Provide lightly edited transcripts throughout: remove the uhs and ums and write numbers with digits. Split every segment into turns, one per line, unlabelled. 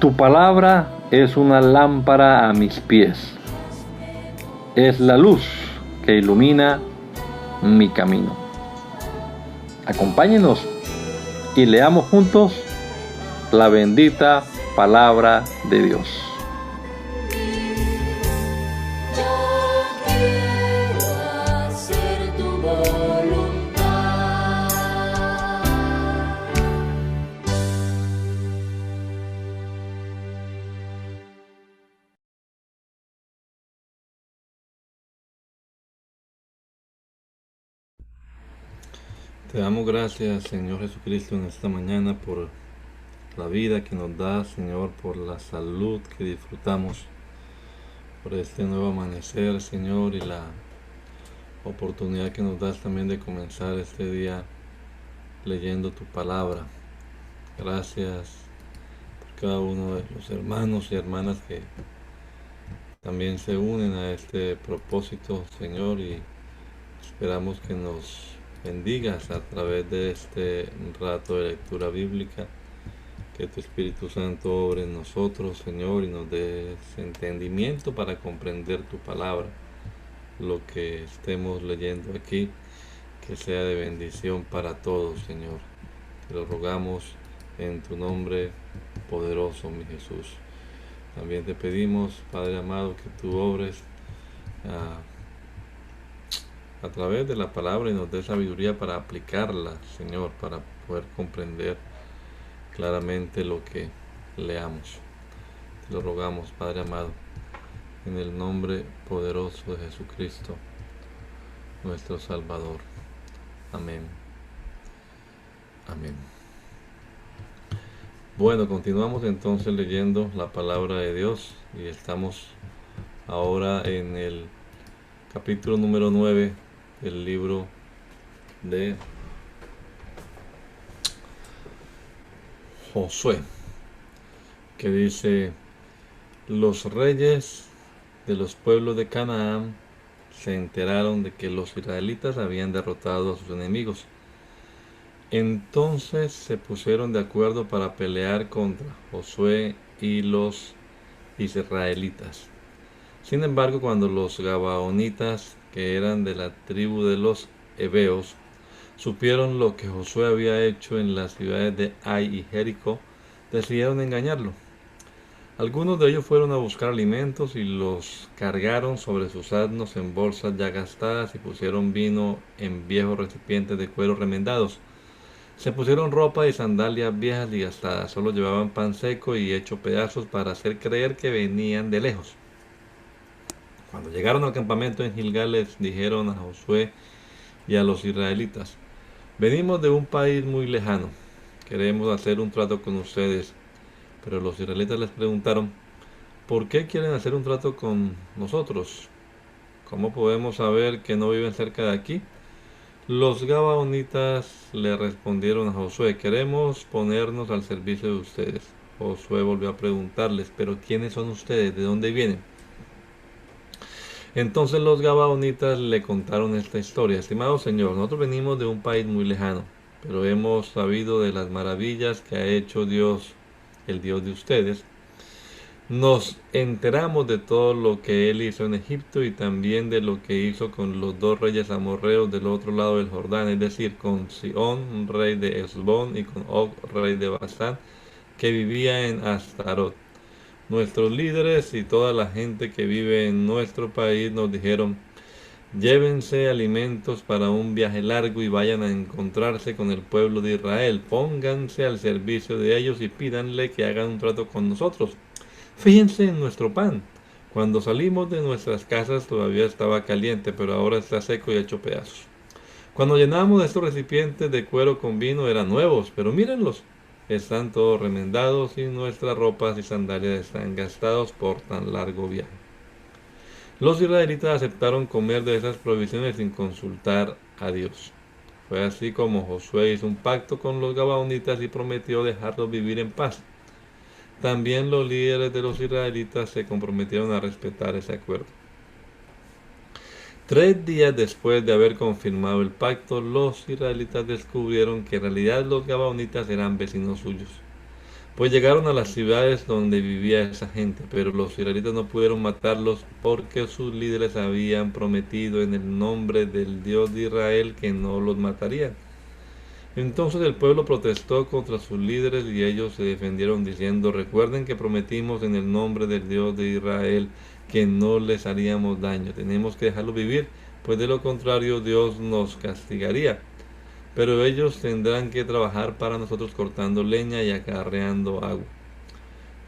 Tu palabra es una lámpara a mis pies, es la luz que ilumina mi camino. Acompáñenos y leamos juntos la bendita palabra de Dios.
Te damos gracias, Señor Jesucristo, en esta mañana por la vida que nos da, Señor, por la salud que disfrutamos, por este nuevo amanecer, Señor, y la oportunidad que nos das también de comenzar este día leyendo tu palabra. Gracias por cada uno de los hermanos y hermanas que también se unen a este propósito, Señor, y esperamos que nos bendigas a través de este rato de lectura bíblica, que tu Espíritu Santo obre en nosotros, Señor, y nos dé entendimiento para comprender tu palabra, lo que estemos leyendo aquí, que sea de bendición para todos, Señor. Te lo rogamos en tu nombre poderoso, mi Jesús. También te pedimos, Padre amado, que tú obres a través de la palabra y nos dé sabiduría para aplicarla, Señor, para poder comprender claramente lo que leamos. Te lo rogamos, Padre amado, en el nombre poderoso de Jesucristo, nuestro Salvador. Amén. Amén. Bueno, continuamos entonces leyendo la palabra de Dios y estamos ahora en el capítulo número 9 del libro de Josué, que dice: los reyes de los pueblos de Canaán se enteraron de que los israelitas habían derrotado a sus enemigos. Entonces se pusieron de acuerdo para pelear contra Josué y los israelitas. Sin embargo, cuando los gabaonitas, que eran de la tribu de los heveos, supieron lo que Josué había hecho en las ciudades de Ai y Jericó, decidieron engañarlo. Algunos de ellos fueron a buscar alimentos y los cargaron sobre sus asnos en bolsas ya gastadas y pusieron vino en viejos recipientes de cuero remendados. Se pusieron ropa y sandalias viejas y gastadas, solo llevaban pan seco y hecho pedazos para hacer creer que venían de lejos. Cuando llegaron al campamento en Gilgal, les dijeron a Josué y a los israelitas: venimos de un país muy lejano, queremos hacer un trato con ustedes. Pero los israelitas les preguntaron: ¿por qué quieren hacer un trato con nosotros? ¿Cómo podemos saber que no viven cerca de aquí? Los gabaonitas le respondieron a Josué: queremos ponernos al servicio de ustedes. Josué volvió a preguntarles: ¿pero quiénes son ustedes? ¿De dónde vienen? Entonces los gabaonitas le contaron esta historia: estimado señor, nosotros venimos de un país muy lejano, pero hemos sabido de las maravillas que ha hecho Dios, el Dios de ustedes. Nos enteramos de todo lo que él hizo en Egipto y también de lo que hizo con los dos reyes amorreos del otro lado del Jordán, es decir, con Sihón, rey de Hesbón, y con Og, rey de Basán, que vivía en Astarot. Nuestros líderes y toda la gente que vive en nuestro país nos dijeron: llévense alimentos para un viaje largo y vayan a encontrarse con el pueblo de Israel. Pónganse al servicio de ellos y pídanle que hagan un trato con nosotros. Fíjense en nuestro pan. Cuando salimos de nuestras casas todavía estaba caliente, pero ahora está seco y hecho pedazos. Cuando llenamos estos recipientes de cuero con vino eran nuevos, pero mírenlos. Están todos remendados y nuestras ropas y sandalias están gastados por tan largo viaje. Los israelitas aceptaron comer de esas provisiones sin consultar a Dios. Fue así como Josué hizo un pacto con los gabaonitas y prometió dejarlos vivir en paz. También los líderes de los israelitas se comprometieron a respetar ese acuerdo. 3 días después de haber confirmado el pacto, los israelitas descubrieron que en realidad los gabaonitas eran vecinos suyos. Pues llegaron a las ciudades donde vivía esa gente, pero los israelitas no pudieron matarlos porque sus líderes habían prometido en el nombre del Dios de Israel que no los matarían. Entonces el pueblo protestó contra sus líderes y ellos se defendieron diciendo, recuerden que prometimos en el nombre del Dios de Israel que no les haríamos daño, tenemos que dejarlos vivir, pues de lo contrario Dios nos castigaría. Pero ellos tendrán que trabajar para nosotros cortando leña y acarreando agua.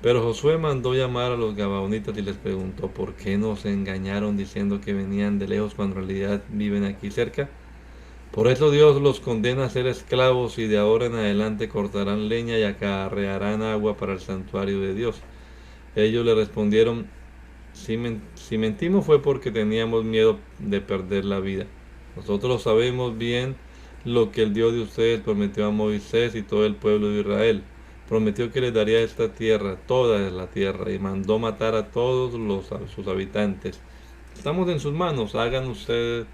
Pero Josué mandó llamar a los gabaonitas y les preguntó, ¿por qué nos engañaron diciendo que venían de lejos cuando en realidad viven aquí cerca? Por eso Dios los condena a ser esclavos y de ahora en adelante cortarán leña y acarrearán agua para el santuario de Dios. Ellos le respondieron, si mentimos fue porque teníamos miedo de perder la vida. Nosotros sabemos bien lo que el Dios de ustedes prometió a Moisés y todo el pueblo de Israel. Prometió que les daría esta tierra, toda la tierra, y mandó matar a todos sus habitantes. Estamos en sus manos, hagan ustedes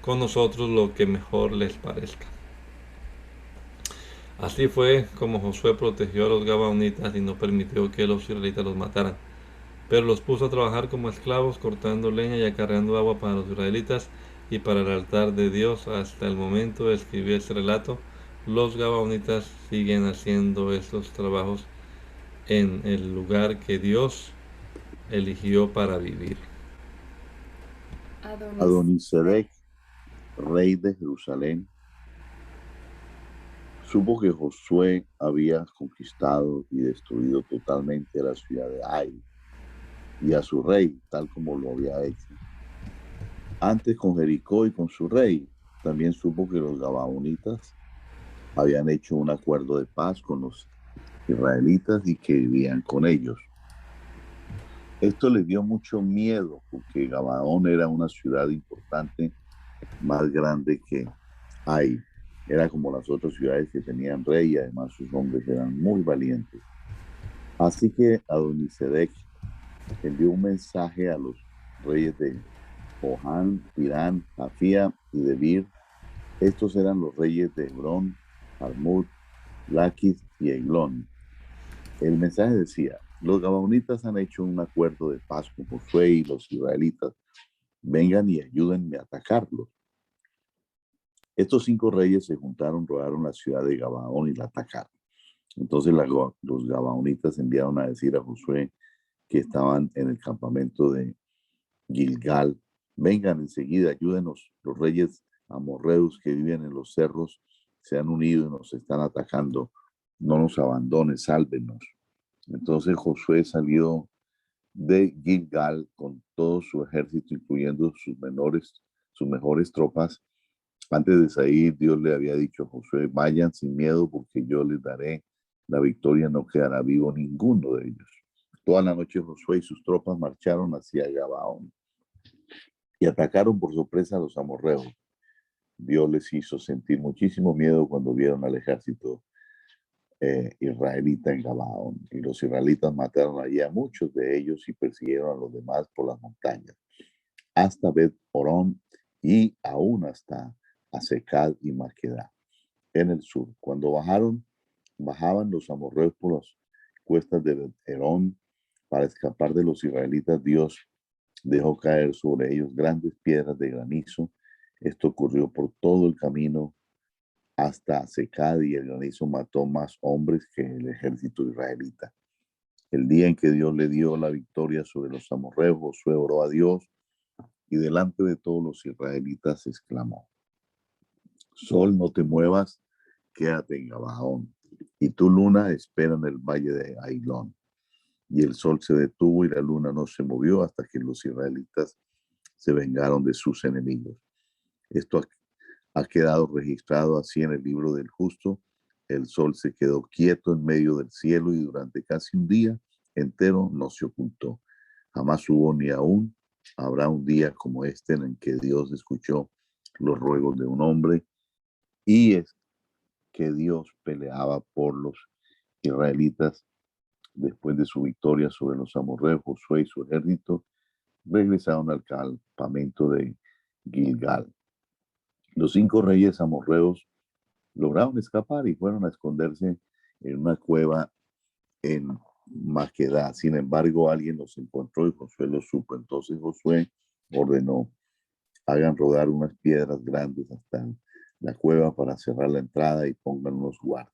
con nosotros lo que mejor les parezca. Así fue como Josué protegió a los gabaonitas y no permitió que los israelitas los mataran, pero los puso a trabajar como esclavos cortando leña y acarreando agua para los israelitas y para el altar de Dios. Hasta el momento de escribir este relato, los gabaonitas siguen haciendo estos trabajos en el lugar que Dios eligió para vivir.
Adonisedec, rey de Jerusalén, supo que Josué había conquistado y destruido totalmente la ciudad de Ai y a su rey, tal como lo había hecho. Antes con Jericó y con su rey, también supo que los gabaonitas habían hecho un acuerdo de paz con los israelitas y que vivían con ellos. Esto le dio mucho miedo porque Gabaón era una ciudad importante, más grande que Ai. Era como las otras ciudades que tenían rey y además sus hombres eran muy valientes. Así que Adonisedec envió un mensaje a los reyes de Johan, Pirán, Jafía y Debir. Estos eran los reyes de Hebrón, Jarmut, Laquis y Eglón. El mensaje decía, los gabaonitas han hecho un acuerdo de paz con Josué y los israelitas. Vengan y ayúdenme a atacarlos. Estos 5 reyes se juntaron, rodearon la ciudad de Gabaón y la atacaron. Entonces los gabaonitas enviaron a decir a Josué que estaban en el campamento de Gilgal, vengan enseguida, ayúdenos, los reyes amorreos que viven en los cerros se han unido y nos están atacando, no nos abandonen, sálvenos. Entonces Josué salió de Gilgal con todo su ejército, incluyendo sus mejores tropas. Antes de salir, Dios le había dicho a Josué, vayan sin miedo porque yo les daré la victoria, no quedará vivo ninguno de ellos. Toda la noche Josué y sus tropas marcharon hacia Gabaón y atacaron por sorpresa a los amorreos. Dios les hizo sentir muchísimo miedo cuando vieron al ejército israelita en Gabaón. Y los israelitas mataron allí a muchos de ellos y persiguieron a los demás por las montañas, hasta Bet Orón y aún hasta Azekad y Maqueda, en el sur. Cuando bajaban los amorreos por las cuestas de Bet Orón para escapar de los israelitas, Dios dejó caer sobre ellos grandes piedras de granizo. Esto ocurrió por todo el camino hasta Secad y el granizo mató más hombres que el ejército israelita. El día en que Dios le dio la victoria sobre los amorreos, Josué oró a Dios y delante de todos los israelitas exclamó, Sol, no te muevas, quédate en Gabaón, y tu luna espera en el valle de Ailón. Y el sol se detuvo y la luna no se movió hasta que los israelitas se vengaron de sus enemigos. Esto ha quedado registrado así en el libro del justo. El sol se quedó quieto en medio del cielo y durante casi un día entero no se ocultó. Jamás hubo ni aún habrá un día como este en el que Dios escuchó los ruegos de un hombre y es que Dios peleaba por los israelitas. Después de su victoria sobre los amorreos, Josué y su ejército regresaron al campamento de Gilgal. Los 5 reyes amorreos lograron escapar y fueron a esconderse en una cueva en Maquedá. Sin embargo, alguien los encontró y Josué los supo. Entonces Josué ordenó: hagan rodar unas piedras grandes hasta la cueva para cerrar la entrada y pongan unos guardias.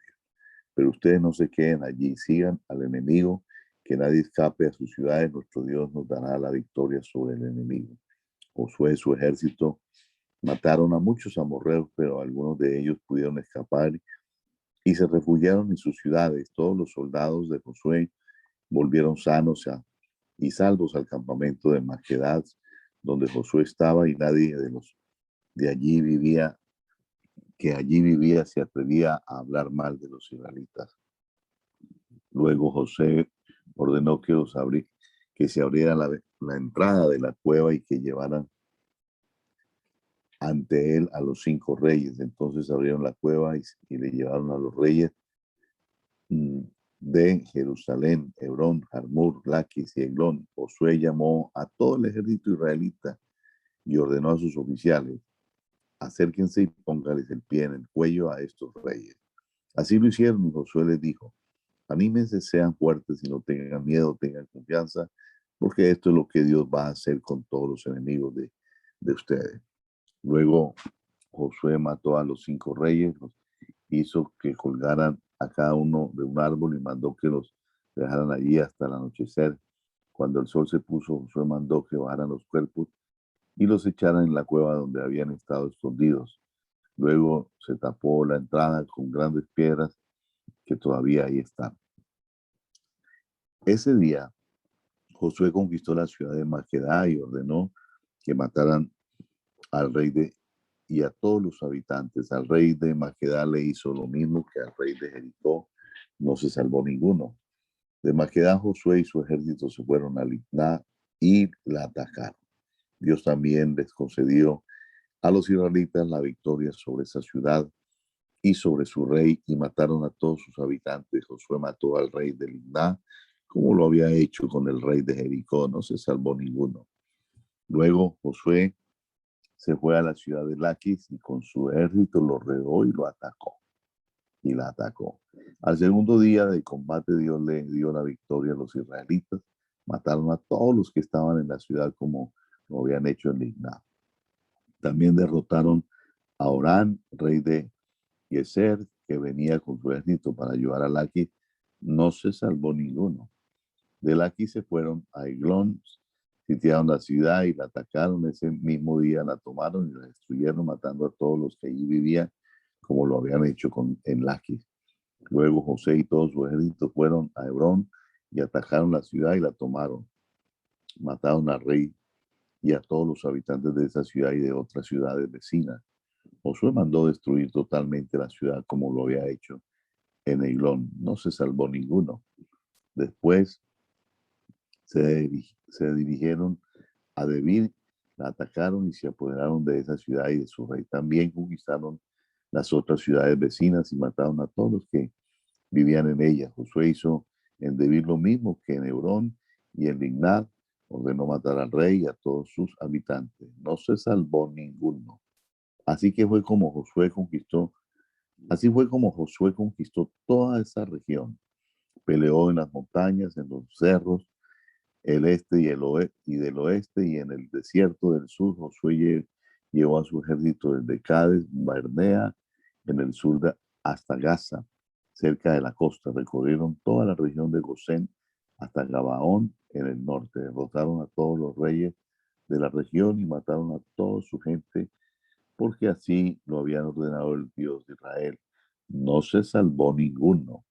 Pero ustedes no se queden allí, sigan al enemigo, que nadie escape a sus ciudades. Nuestro Dios nos dará la victoria sobre el enemigo. Josué y su ejército mataron a muchos amorreos, pero algunos de ellos pudieron escapar y se refugiaron en sus ciudades. Todos los soldados de Josué volvieron sanos y salvos al campamento de Maquedá, donde Josué estaba, y nadie de los de allí vivía, que allí vivía, se atrevía a hablar mal de los israelitas. Luego José ordenó que se abriera la entrada de la cueva y que llevaran ante él a los 5 reyes. Entonces abrieron la cueva y le llevaron a los reyes de Jerusalén, Hebrón, Jarmur, Laquis y Eglón. Josué llamó a todo el ejército israelita y ordenó a sus oficiales: acérquense y póngales el pie en el cuello a estos reyes. Así lo hicieron y Josué les dijo: anímense, sean fuertes y no tengan miedo, tengan confianza, porque esto es lo que Dios va a hacer con todos los enemigos de ustedes. Luego Josué mató a los 5 reyes, los hizo que colgaran a cada uno de un árbol y mandó que los dejaran allí hasta el anochecer. Cuando el sol se puso, Josué mandó que bajaran los cuerpos y los echaran en la cueva donde habían estado escondidos. Luego se tapó la entrada con grandes piedras que todavía ahí están. Ese día, Josué conquistó la ciudad de Maquedá y ordenó que mataran al rey y a todos los habitantes. Al rey de Maquedá le hizo lo mismo que al rey de Jericó. No se salvó ninguno. De Maquedá, Josué y su ejército se fueron a Libná y la atacaron. Dios también les concedió a los israelitas la victoria sobre esa ciudad y sobre su rey, y mataron a todos sus habitantes. Josué mató al rey de Libná, como lo había hecho con el rey de Jericó. No se salvó ninguno. Luego Josué se fue a la ciudad de Laquis y con su ejército lo rodeó y lo atacó. Y la atacó. Al segundo día de combate, Dios le dio la victoria a los israelitas. Mataron a todos los que estaban en la ciudad, como lo habían hecho en Libná. También derrotaron a Orán, rey de Geser, que venía con su ejército para ayudar a Laquis. No se salvó ninguno. De Laquis se fueron a Eglón, sitiaron la ciudad y la atacaron. Ese mismo día la tomaron y la destruyeron, matando a todos los que allí vivían, como lo habían hecho en Laquis. Luego José y todo su ejército fueron a Hebrón y atacaron la ciudad y la tomaron. Mataron al rey y a todos los habitantes de esa ciudad y de otras ciudades vecinas. Josué mandó destruir totalmente la ciudad, como lo había hecho en Eglón. No se salvó ninguno. Después se dirigieron a Debir, la atacaron y se apoderaron de esa ciudad y de su rey. También conquistaron las otras ciudades vecinas y mataron a todos los que vivían en ellas. Josué hizo en Debir lo mismo que en Hebrón y en Libná. Ordenó matar al rey y a todos sus habitantes. No se salvó ninguno. Así fue como Josué conquistó toda esa región. Peleó en las montañas, en los cerros, el este y el oeste, y del oeste, y en el desierto del sur. Josué llevó a su ejército desde Cades Barnea, en el sur hasta Gaza, cerca de la costa. Recorrieron toda la región de Gosén hasta Gabaón, en el norte. Derrotaron a todos los reyes de la región y mataron a toda su gente, porque así lo habían ordenado el Dios de Israel. No se salvó ninguno.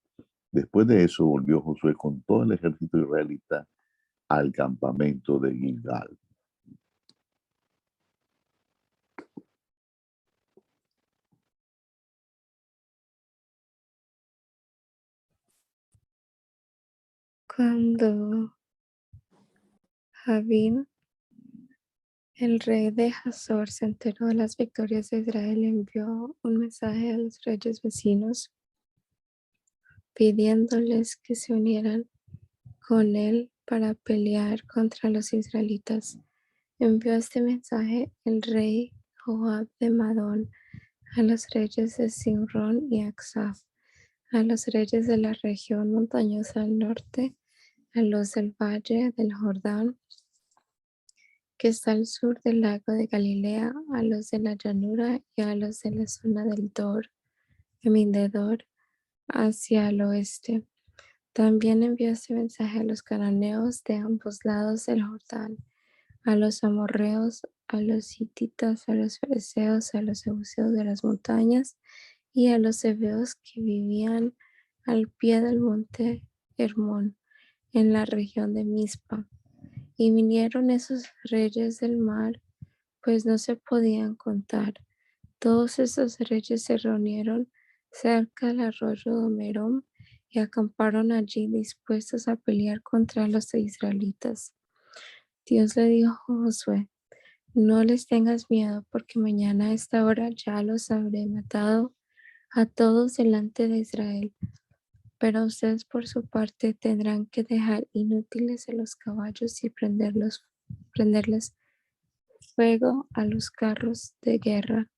Después de eso volvió Josué con todo el ejército israelita al campamento de Gilgal.
Cuando Jabín, el rey de Hazor, se enteró de las victorias de Israel, envió un mensaje a los reyes vecinos pidiéndoles que se unieran con él para pelear contra los israelitas. Envió este mensaje el rey Joab de Madón a los reyes de Simrón y Aksaf, a los reyes de la región montañosa al norte, a los del valle del Jordán, que está al sur del lago de Galilea, a los de la llanura y a los de la zona del Dor, Emindedor, hacia el oeste. También envió este mensaje a los cananeos de ambos lados del Jordán, a los amorreos, a los hititas, a los fereceos, a los jebuseos de las montañas y a los heveos que vivían al pie del monte Hermón, en la región de Mizpa. Y vinieron esos reyes del mar, pues no se podían contar. Todos esos reyes se reunieron cerca del arroyo de Merom y acamparon allí dispuestos a pelear contra los israelitas. Dios le dijo a Josué: no les tengas miedo, porque mañana a esta hora ya los habré matado a todos delante de Israel. Pero ustedes por su parte tendrán que dejar inútiles a los caballos y prenderles fuego a los carros de guerra.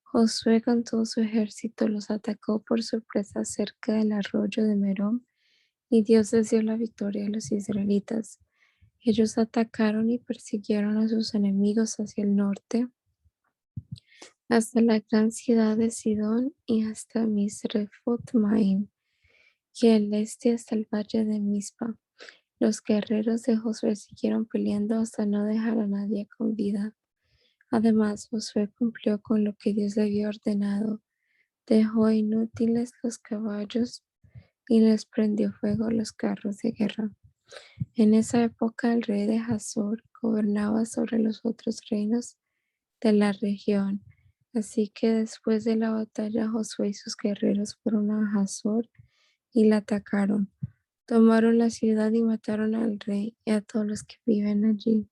Josué con todo su ejército los atacó por sorpresa cerca del arroyo de Merom, y Dios les dio la victoria a los israelitas. Ellos atacaron y persiguieron a sus enemigos hacia el norte, hasta la gran ciudad de Sidón y hasta Misrefot Maim, y al este hasta el valle de Mizpa. Los guerreros de Josué siguieron peleando hasta no dejar a nadie con vida. Además, Josué cumplió con lo que Dios le había ordenado. Dejó inútiles los caballos y les prendió fuego a los carros de guerra. En esa época el rey de Hazor gobernaba sobre los otros reinos de la región. Así que después de la batalla, Josué y sus guerreros fueron a Hazor y la atacaron. Tomaron la ciudad y mataron al rey y a todos los que viven allí.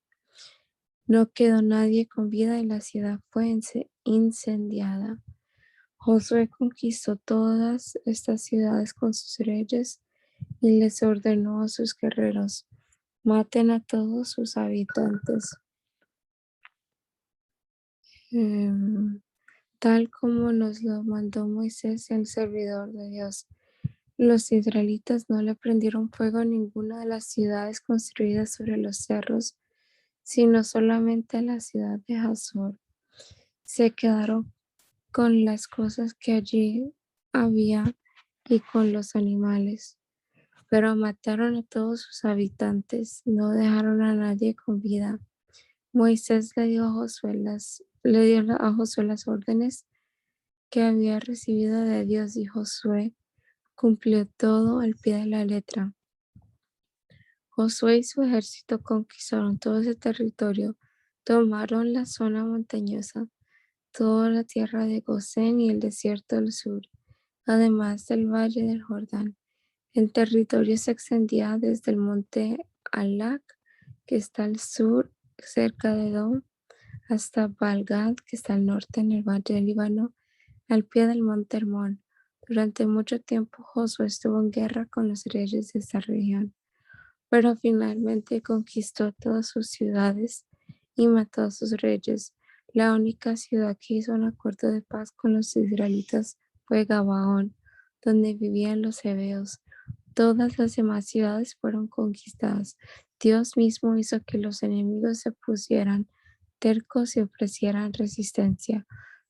No quedó nadie con vida y la ciudad fue incendiada. Josué conquistó todas estas ciudades con sus reyes y les ordenó a sus guerreros: maten a todos sus habitantes, tal como nos lo mandó Moisés, el servidor de Dios. Los israelitas no le prendieron fuego a ninguna de las ciudades construidas sobre los cerros, sino solamente a la ciudad de Hazor. Se quedaron con las cosas que allí había y con los animales, pero mataron a todos sus habitantes, no dejaron a nadie con vida. Moisés le dio a Josué las órdenes que había recibido de Dios, y Josué cumplió todo al pie de la letra. Josué y su ejército conquistaron todo ese territorio, tomaron la zona montañosa, toda la tierra de Gosén y el desierto del sur, además del valle del Jordán. El territorio se extendía desde el monte Alac, que está al sur, cerca de Edom, hasta Baal-Gad, que está al norte en el valle del Líbano, al pie del monte Hermón. Durante mucho tiempo Josué estuvo en guerra con los reyes de esta región, pero finalmente conquistó todas sus ciudades y mató a sus reyes. La única ciudad que hizo un acuerdo de paz con los israelitas fue Gabaón, donde vivían los heveos. Todas las demás ciudades fueron conquistadas. Dios mismo hizo que los enemigos se pusieran tercos y ofrecieran resistencia.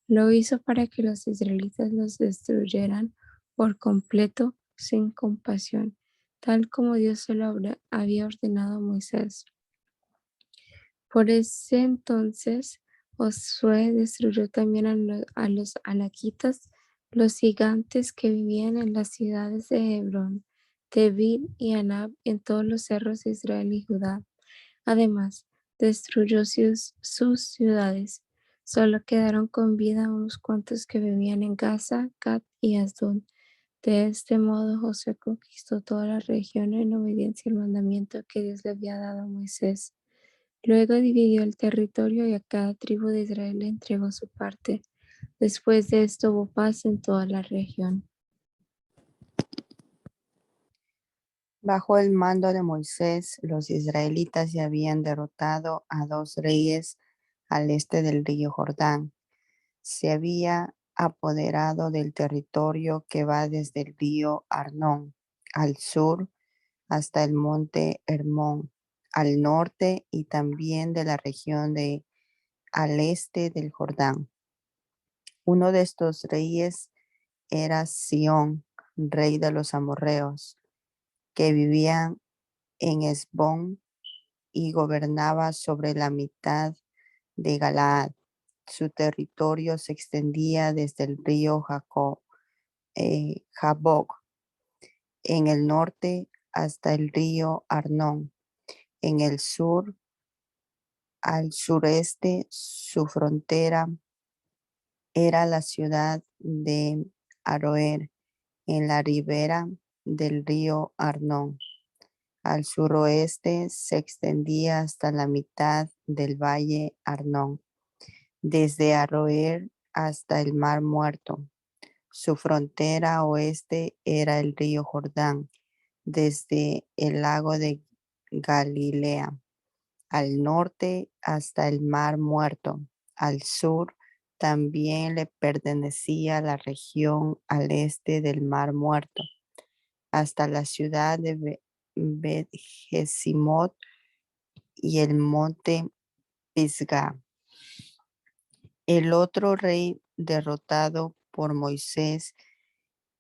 Lo hizo para que los israelitas los destruyeran por completo, sin compasión, tal como Dios se lo había ordenado a Moisés. Por ese entonces, Josué destruyó también a los alaquitas, los gigantes que vivían en las ciudades de Hebrón, Debir y Anab, en todos los cerros de Israel y Judá. Además, destruyó sus ciudades. Solo quedaron con vida unos cuantos que vivían en Gaza, Gat y Asdod. De este modo, Josué conquistó toda la región en obediencia al mandamiento que Dios le había dado a Moisés. Luego dividió el territorio y a cada tribu de Israel le entregó su parte. Después de esto hubo paz en toda la región.
Bajo el mando de Moisés, los israelitas ya habían derrotado a 2 reyes al este del río Jordán. Se había apoderado del territorio que va desde el río Arnón al sur hasta el monte Hermón, al norte y también de la región al este del Jordán. Uno de estos reyes era Sión, rey de los amorreos, que vivían en Hesbón y gobernaba sobre la mitad de Galaad. Su territorio se extendía desde el río Jaboc en el norte hasta el río Arnón. En el sur, al sureste, su frontera era la ciudad de Aroer, en la ribera del río Arnón. Al suroeste se extendía hasta la mitad del valle Arnón, desde Aroer hasta el Mar Muerto. Su frontera oeste era el río Jordán, desde el lago de Galilea, al norte hasta el Mar Muerto. Al sur también le pertenecía la región al este del Mar Muerto, hasta la ciudad de Bet-Jesimot y el monte Pisgah. El otro rey derrotado por Moisés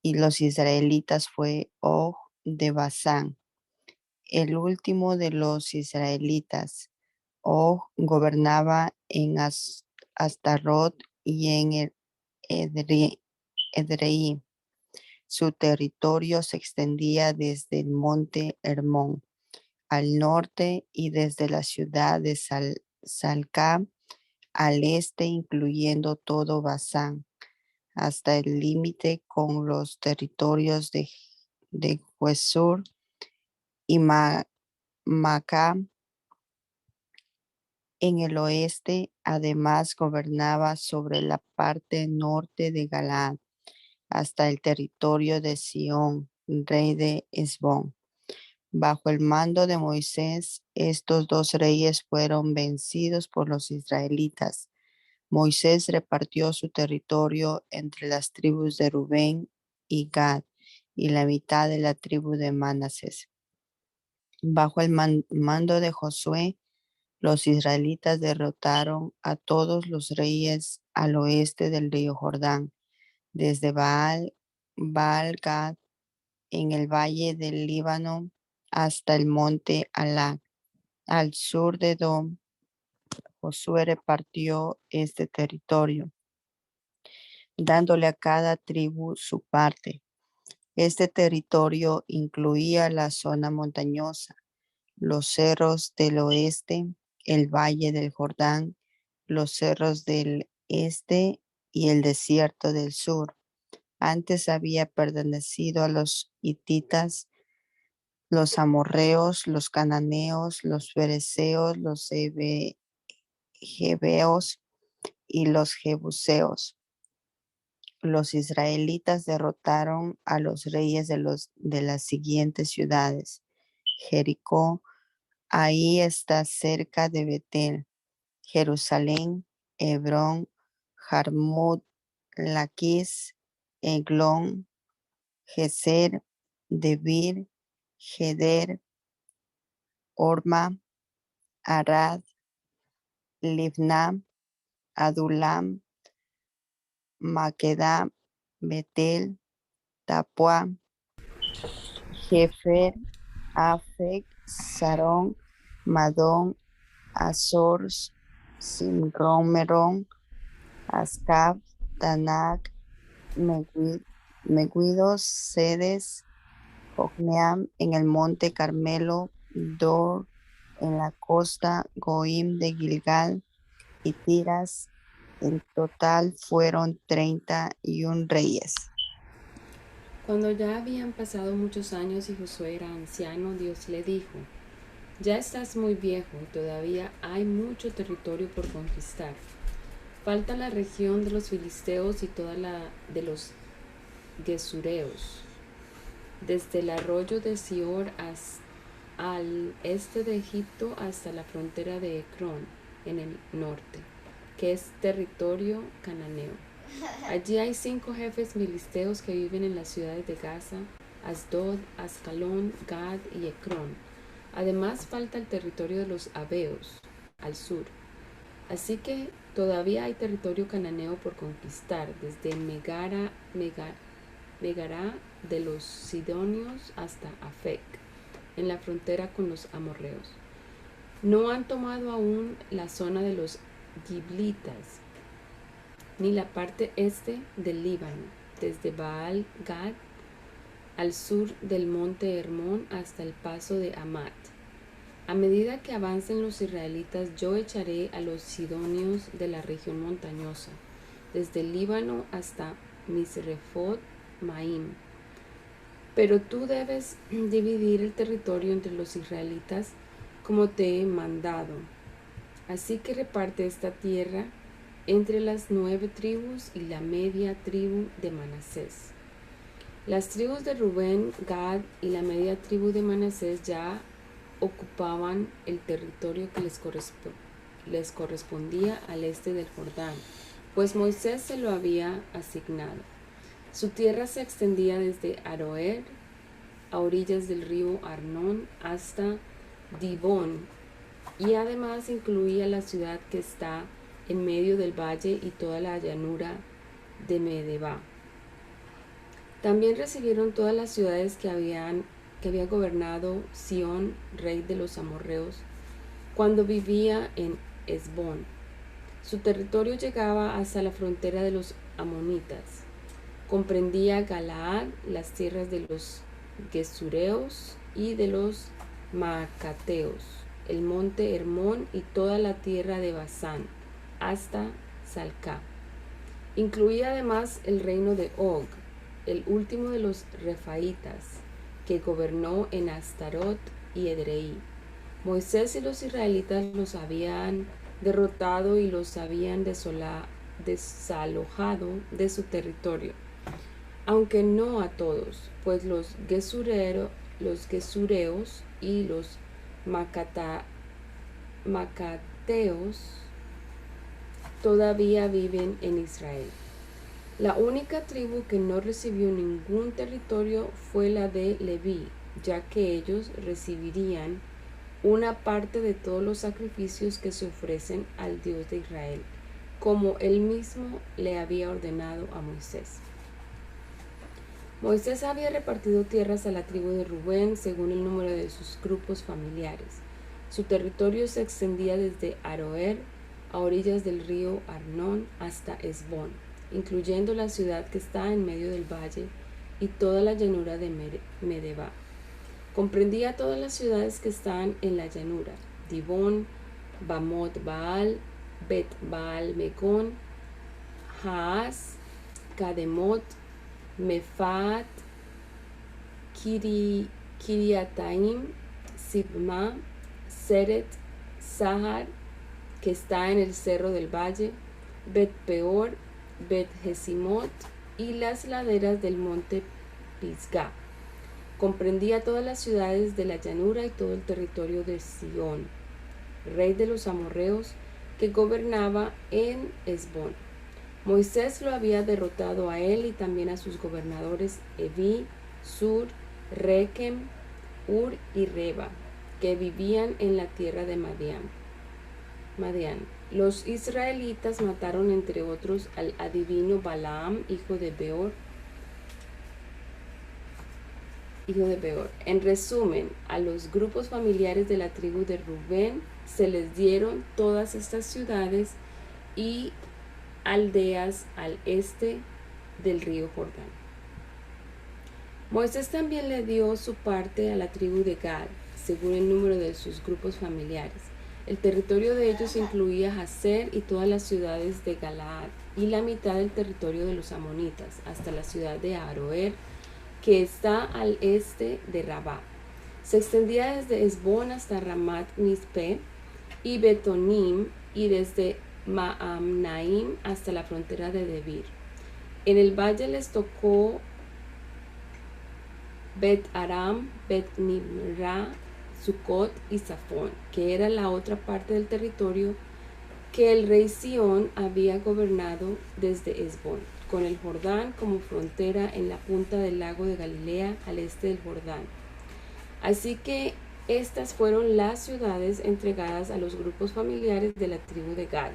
y los israelitas fue Og de Basán, el último de los israelitas. Og gobernaba en Astarot y en el Edrei. Su territorio se extendía desde el monte Hermón al norte y desde la ciudad de Salca al este, incluyendo todo Basán, hasta el límite con los territorios de Huesur y Macá en el oeste. Además, gobernaba sobre la parte norte de Galaad, hasta el territorio de Sión, rey de Hesbón. Bajo el mando de Moisés, estos dos reyes fueron vencidos por los israelitas. Moisés repartió su territorio entre las tribus de Rubén y Gad y la mitad de la tribu de Manasés. Bajo el mando de Josué, los israelitas derrotaron a todos los reyes al oeste del río Jordán, desde Baal-Gad en el valle del Líbano hasta el monte Halak, al sur de Edom. Josué repartió este territorio, dándole a cada tribu su parte. Este territorio incluía la zona montañosa, los cerros del oeste, el valle del Jordán, los cerros del este y el desierto del sur. Antes había pertenecido a los hititas, los amorreos, los cananeos, los fereceos, los jebeos y los jebuseos. Los israelitas derrotaron a los reyes de las siguientes ciudades: Jericó, ahí está cerca de Betel; Jerusalén, Hebrón, Jarmut, Laquis, Eglón, Geser, Debir, Geder, Orma, Arad, Libna, Adulam, Maqueda, Betel, Tapua, Jefer, Afec, Sarón, Madón, Azor, Simromerón, Ascab, Tanak, Megiddo, Sedes, Jocneam en el monte Carmelo, Dor en la costa, Goim de Gilgal y Tiras. En total fueron 31 reyes.
Cuando ya habían pasado muchos años y Josué era anciano, Dios le dijo: ya estás muy viejo y todavía hay mucho territorio por conquistar. Falta la región de los filisteos y toda la de los gesureos, desde el arroyo de Sior al este de Egipto hasta la frontera de Ecrón en el norte, que es territorio cananeo. Allí hay 5 jefes filisteos que viven en las ciudades de Gaza, Asdod, Ascalón, Gad y Ecrón. Además falta el territorio de los Abeos, al sur. Así que todavía hay territorio cananeo por conquistar, desde Megará de los Sidonios hasta Afec, en la frontera con los amorreos. No han tomado aún la zona de los giblitas, ni la parte este del Líbano, desde Baal Gad al sur del monte Hermón hasta el paso de Amat. A medida que avancen los israelitas, yo echaré a los sidonios de la región montañosa, desde el Líbano hasta Misrefot Maim. Pero tú debes dividir el territorio entre los israelitas como te he mandado. Así que reparte esta tierra entre las 9 tribus y la media tribu de Manasés. Las tribus de Rubén, Gad y la media tribu de Manasés ya ocupaban el territorio que les correspondía al este del Jordán, pues Moisés se lo había asignado. Su tierra se extendía desde Aroer, a orillas del río Arnón, hasta Dibón, y además incluía la ciudad que está en medio del valle y toda la llanura de Medeba. También recibieron todas las ciudades que había gobernado Sión, rey de los amorreos, cuando vivía en Hesbón. Su territorio llegaba hasta la frontera de los amonitas. Comprendía Galaad, las tierras de los gesureos y de los maacateos, el monte Hermón y toda la tierra de Basán, hasta Salcá. Incluía además el reino de Og, el último de los refaitas, que gobernó en Astarot y Edrei. Moisés y los israelitas los habían derrotado y los habían desalojado de su territorio, aunque no a todos, pues los gesureos y los macateos todavía viven en Israel. La única tribu que no recibió ningún territorio fue la de Leví, ya que ellos recibirían una parte de todos los sacrificios que se ofrecen al Dios de Israel, como él mismo le había ordenado a Moisés. Moisés había repartido tierras a la tribu de Rubén según el número de sus grupos familiares. Su territorio se extendía desde Aroer, a orillas del río Arnón, hasta Hesbón, incluyendo la ciudad que está en medio del valle y toda la llanura de Medeba. Comprendía todas las ciudades que están en la llanura: Dibón, Bamot Baal, Bet Baal Megón, Haas, Kademot, Mefaat, Kiriataim, Sibma, Seret, Sahar, que está en el cerro del valle, Bet Peor, Bet Jesimot y las laderas del monte Pisgah. Comprendía todas las ciudades de la llanura y todo el territorio de Sihón, rey de los amorreos, que gobernaba en Hesbón. Moisés lo había derrotado a él y también a sus gobernadores Evi, Sur, Rekem, Ur y Reba, que vivían en la tierra de Madián. Los israelitas mataron entre otros al adivino Balaam, hijo de Beor. En resumen, a los grupos familiares de la tribu de Rubén se les dieron todas estas ciudades y aldeas al este del río Jordán. Moisés también le dio su parte a la tribu de Gad, según el número de sus grupos familiares. El territorio de ellos incluía Jazer y todas las ciudades de Galaad, y la mitad del territorio de los amonitas, hasta la ciudad de Aroer, que está al este de Rabá. Se extendía desde Hesbón hasta Ramat Mizpe y Betonim, y desde Maamnaim hasta la frontera de Debir. En el valle les tocó Bet Aram, Bet Nimra, Sucot y Safón, que era la otra parte del territorio que el rey Sión había gobernado desde Hesbón, con el Jordán como frontera en la punta del lago de Galilea al este del Jordán. Así que estas fueron las ciudades entregadas a los grupos familiares de la tribu de Gad.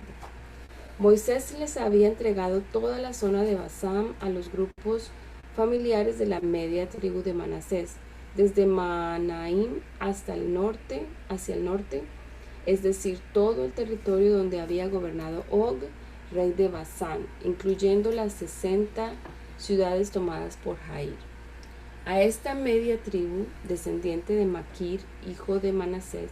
Moisés les había entregado toda la zona de Basán a los grupos familiares de la media tribu de Manasés, desde Manaim hasta el norte, hacia el norte, es decir, todo el territorio donde había gobernado Og, rey de Basán, incluyendo las 60 ciudades tomadas por Jair. A esta media tribu, descendiente de Maquir, hijo de Manasés,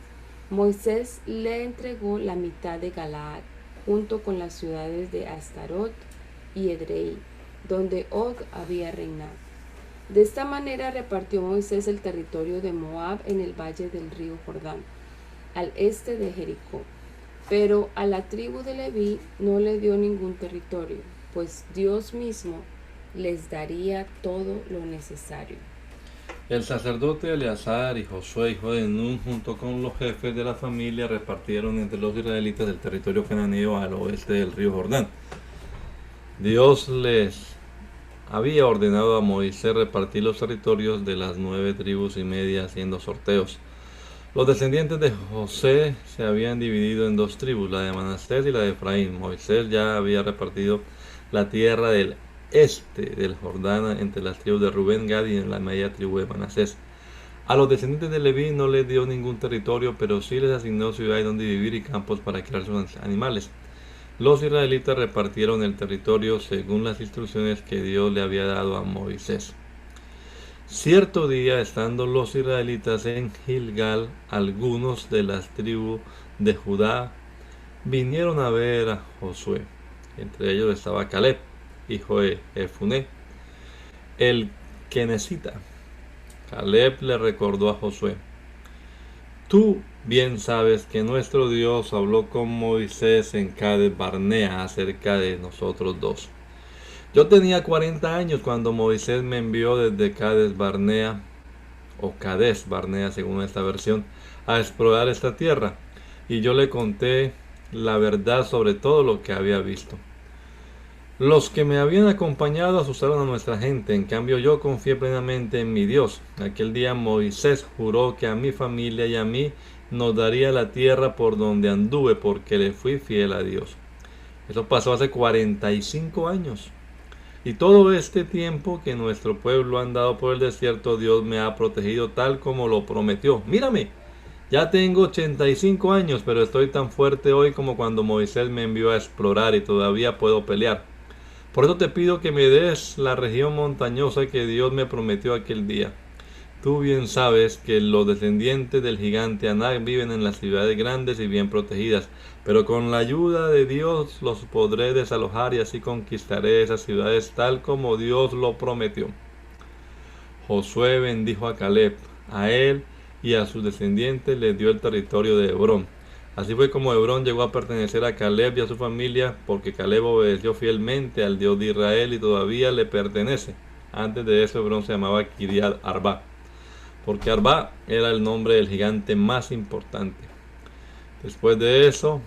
Moisés le entregó la mitad de Galaad, junto con las ciudades de Astarot y Edrei, donde Og había reinado. De esta manera repartió Moisés el territorio de Moab en el valle del río Jordán, al este de Jericó. Pero a la tribu de Leví no le dio ningún territorio, pues Dios mismo les daría todo lo necesario.
El sacerdote Eleazar y Josué, hijo de Nun, junto con los jefes de la familia, repartieron entre los israelitas el territorio cananeo al oeste del río Jordán. Dios les había ordenado a Moisés repartir los territorios de las 9 tribus y media haciendo sorteos. Los descendientes de José se habían dividido en 2 tribus, la de Manasés y la de Efraín. Moisés ya había repartido la tierra del este del Jordán entre las tribus de Rubén, Gad y en la media tribu de Manasés. A los descendientes de Leví no les dio ningún territorio, pero sí les asignó ciudades donde vivir y campos para criar sus animales. Los israelitas repartieron el territorio según las instrucciones que Dios le había dado a Moisés. Cierto día, estando los israelitas en Gilgal, algunos de las tribus de Judá vinieron a ver a Josué. Entre ellos estaba Caleb, hijo de Jefuné, el Kenesita. Caleb le recordó a Josué: tú bien sabes que nuestro Dios habló con Moisés en Cades Barnea acerca de nosotros dos. Yo tenía 40 años cuando Moisés me envió desde Cades Barnea, o Cades Barnea según esta versión, a explorar esta tierra, y yo le conté la verdad sobre todo lo que había visto. Los que me habían acompañado asustaron a nuestra gente, en cambio yo confié plenamente en mi Dios. Aquel día Moisés juró que a mi familia y a mí nos daría la tierra por donde anduve, porque le fui fiel a Dios. Eso pasó hace 45 años. Y todo este tiempo que nuestro pueblo ha andado por el desierto, Dios me ha protegido tal como lo prometió. Mírame, ya tengo 85 años, pero estoy tan fuerte hoy como cuando Moisés me envió a explorar y todavía puedo pelear. Por eso te pido que me des la región montañosa que Dios me prometió aquel día. Tú bien sabes que los descendientes del gigante Anak viven en las ciudades grandes y bien protegidas, pero con la ayuda de Dios los podré desalojar y así conquistaré esas ciudades tal como Dios lo prometió. Josué bendijo a Caleb, a él y a sus descendientes les dio el territorio de Hebrón. Así fue como Hebrón llegó a pertenecer a Caleb y a su familia, porque Caleb obedeció fielmente al Dios de Israel y todavía le pertenece. Antes de eso Hebrón se llamaba Kiriat Arba, porque Arba era el nombre del gigante más importante. Después de esto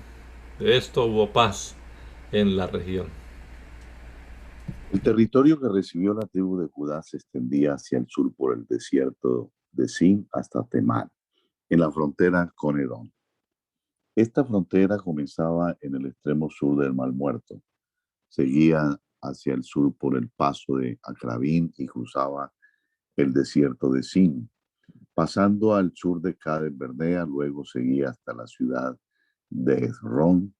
hubo paz en la región.
El territorio que recibió la tribu de Judá se extendía hacia el sur por el desierto de Sin hasta Temán, en la frontera con Edom. Esta frontera comenzaba en el extremo sur del Mar Muerto, seguía hacia el sur por el paso de Acrabín y cruzaba el desierto de Sin, pasando al sur de Cades Barnea, luego seguía hasta la ciudad de Hezrón,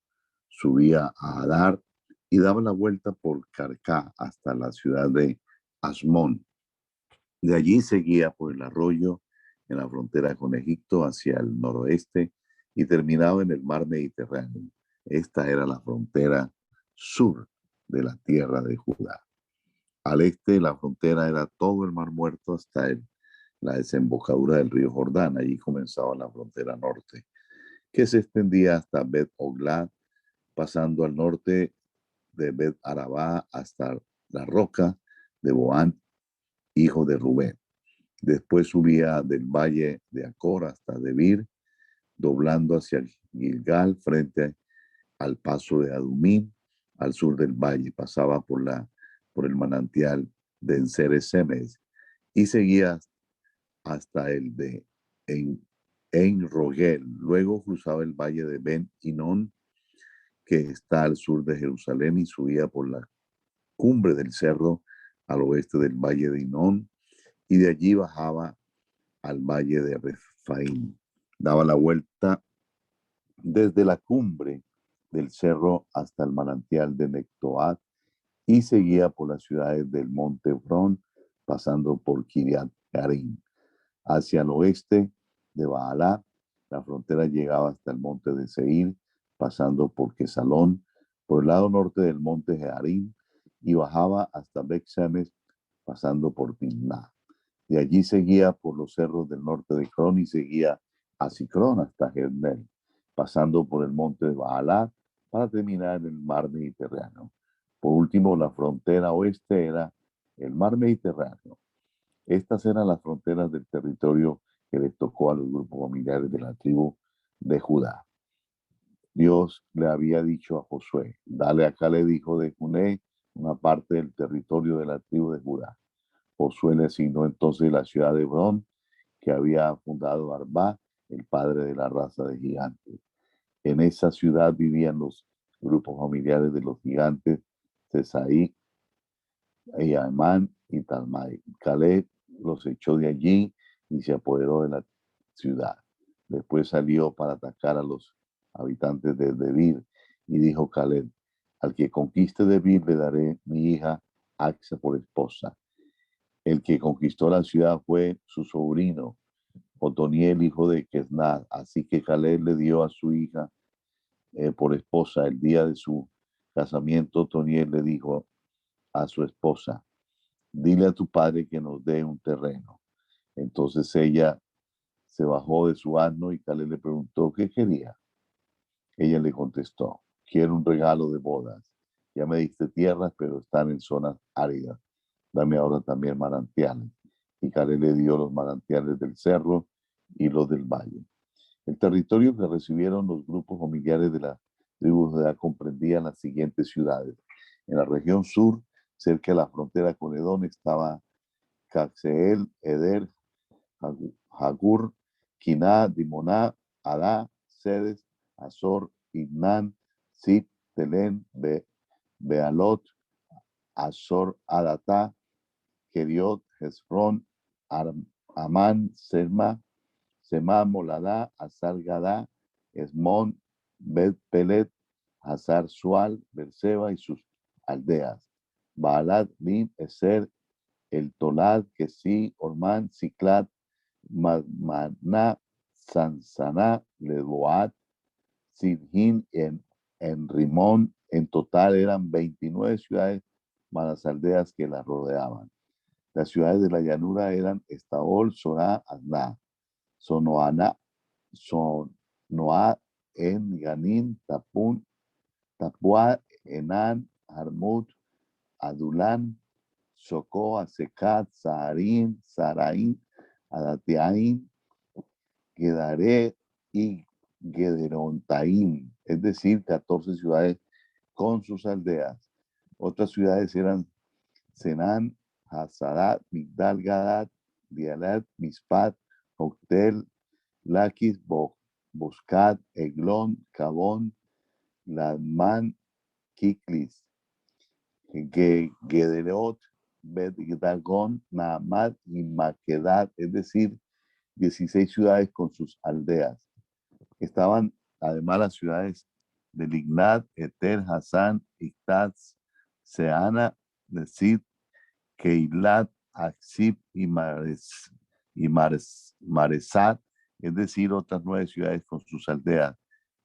subía a Adar y daba la vuelta por Carcá hasta la ciudad de Asmón. De allí seguía por el arroyo en la frontera con Egipto hacia el noroeste y terminaba en el mar Mediterráneo. Esta era la frontera sur de la tierra de Judá. Al este la frontera era todo el Mar Muerto hasta la desembocadura del río Jordán. Allí comenzaba la frontera norte, que se extendía hasta Bet-Oglad, pasando al norte de Bet-Arabá hasta la roca de Boán, hijo de Rubén. Después subía del valle de Acor hasta Debir, doblando hacia Gilgal frente al paso de Adumín, al sur del valle, pasaba por el manantial de Enseres y seguía hasta el de En Rogel. Luego cruzaba el valle de Ben Hinnom, que está al sur de Jerusalén, y subía por la cumbre del cerro al oeste del valle de Hinnom, y de allí bajaba al valle de Refaim. Daba la vuelta desde la cumbre del cerro hasta el manantial de Nectoat y seguía por las ciudades del monte Efrón, pasando por Kiriat Jearim. Hacia el oeste de Baalá, la frontera llegaba hasta el monte de Seir, pasando por Quesalón, por el lado norte del monte Jearim, y bajaba hasta Bet-Semes, pasando por Timná. De allí seguía por los cerros del norte de Cron y seguía a Sicrón hasta Gernel, pasando por el monte de Baalá para terminar en el mar Mediterráneo. Por último, la frontera oeste era el mar Mediterráneo. Estas eran las fronteras del territorio que les tocó a los grupos familiares de la tribu de Judá. Dios le había dicho a Josué: dale a Caleb, hijo de Jefté, una parte del territorio de la tribu de Judá. Josué le asignó entonces la ciudad de Hebrón, que había fundado Arbá, el padre de la raza de gigantes. En esa ciudad vivían los grupos familiares de los gigantes Sesaí, Amán y Talmai. Caleb los echó de allí y se apoderó de la ciudad. Después salió para atacar a los habitantes de Debir, y dijo Caleb: al que conquiste Debir le daré mi hija Axa por esposa. El que conquistó la ciudad fue su sobrino Otoniel, hijo de Kesnaz. Así que Caleb le dio a su hija por esposa. El día de su casamiento, Otoniel le dijo a su esposa: dile a tu padre que nos dé un terreno. Entonces ella se bajó de su asno y Caleb le preguntó qué quería. Ella le contestó: quiero un regalo de bodas. Ya me diste tierras, pero están en zonas áridas. Dame ahora también manantiales. Y Caleb le dio los manantiales del cerro y los del valle. El territorio que recibieron los grupos familiares de la tribu de Judá comprendía las siguientes ciudades. En la región sur, cerca de la frontera con Edom, estaba Caxeel, Eder, Jagur, Quiná, Dimoná, Adá, Sedes, Azor, Ignan, Zip, Telén, Bealot, Azor, Adatá, Keriot, Hezrón, Amán, Selma, Moladá, Azar Gadá, Esmón, Bet Pelet, Hazar Sual, Berseba y sus aldeas, Baalat, Nim, Eser, El Tolad, Kesí, Ormán, Ciclat, Maná, Sansaná, Leboat, Sidjín, en Rimón. En total eran 29 ciudades más las aldeas que las rodeaban. Las ciudades de la llanura eran Estaol, Sorá, Adná, Sonoá, En, Ganín, Tapún, Tapuá, Enán, Jarmut, Adulán, Socó, Asecat, Saharín, Saraín, Adatiaín, Gedaré y Gederontaín, es decir, 14 ciudades con sus aldeas. Otras ciudades eran Senán, Hazadat, Migdal Gadad, Dialat, Mispat, Joctel, Laquis, Boscat, Eglón, Cabón, Ladmán, Kiklis, Gederot, Bet-Dagón, Naamad y Maquedat, es decir, 16 ciudades con sus aldeas. Estaban además las ciudades de Lignat, Eter, Hasán, Ictaz, Seana, Nesid, Keilat, Aksib y Maresat, es decir, otras 9 ciudades con sus aldeas.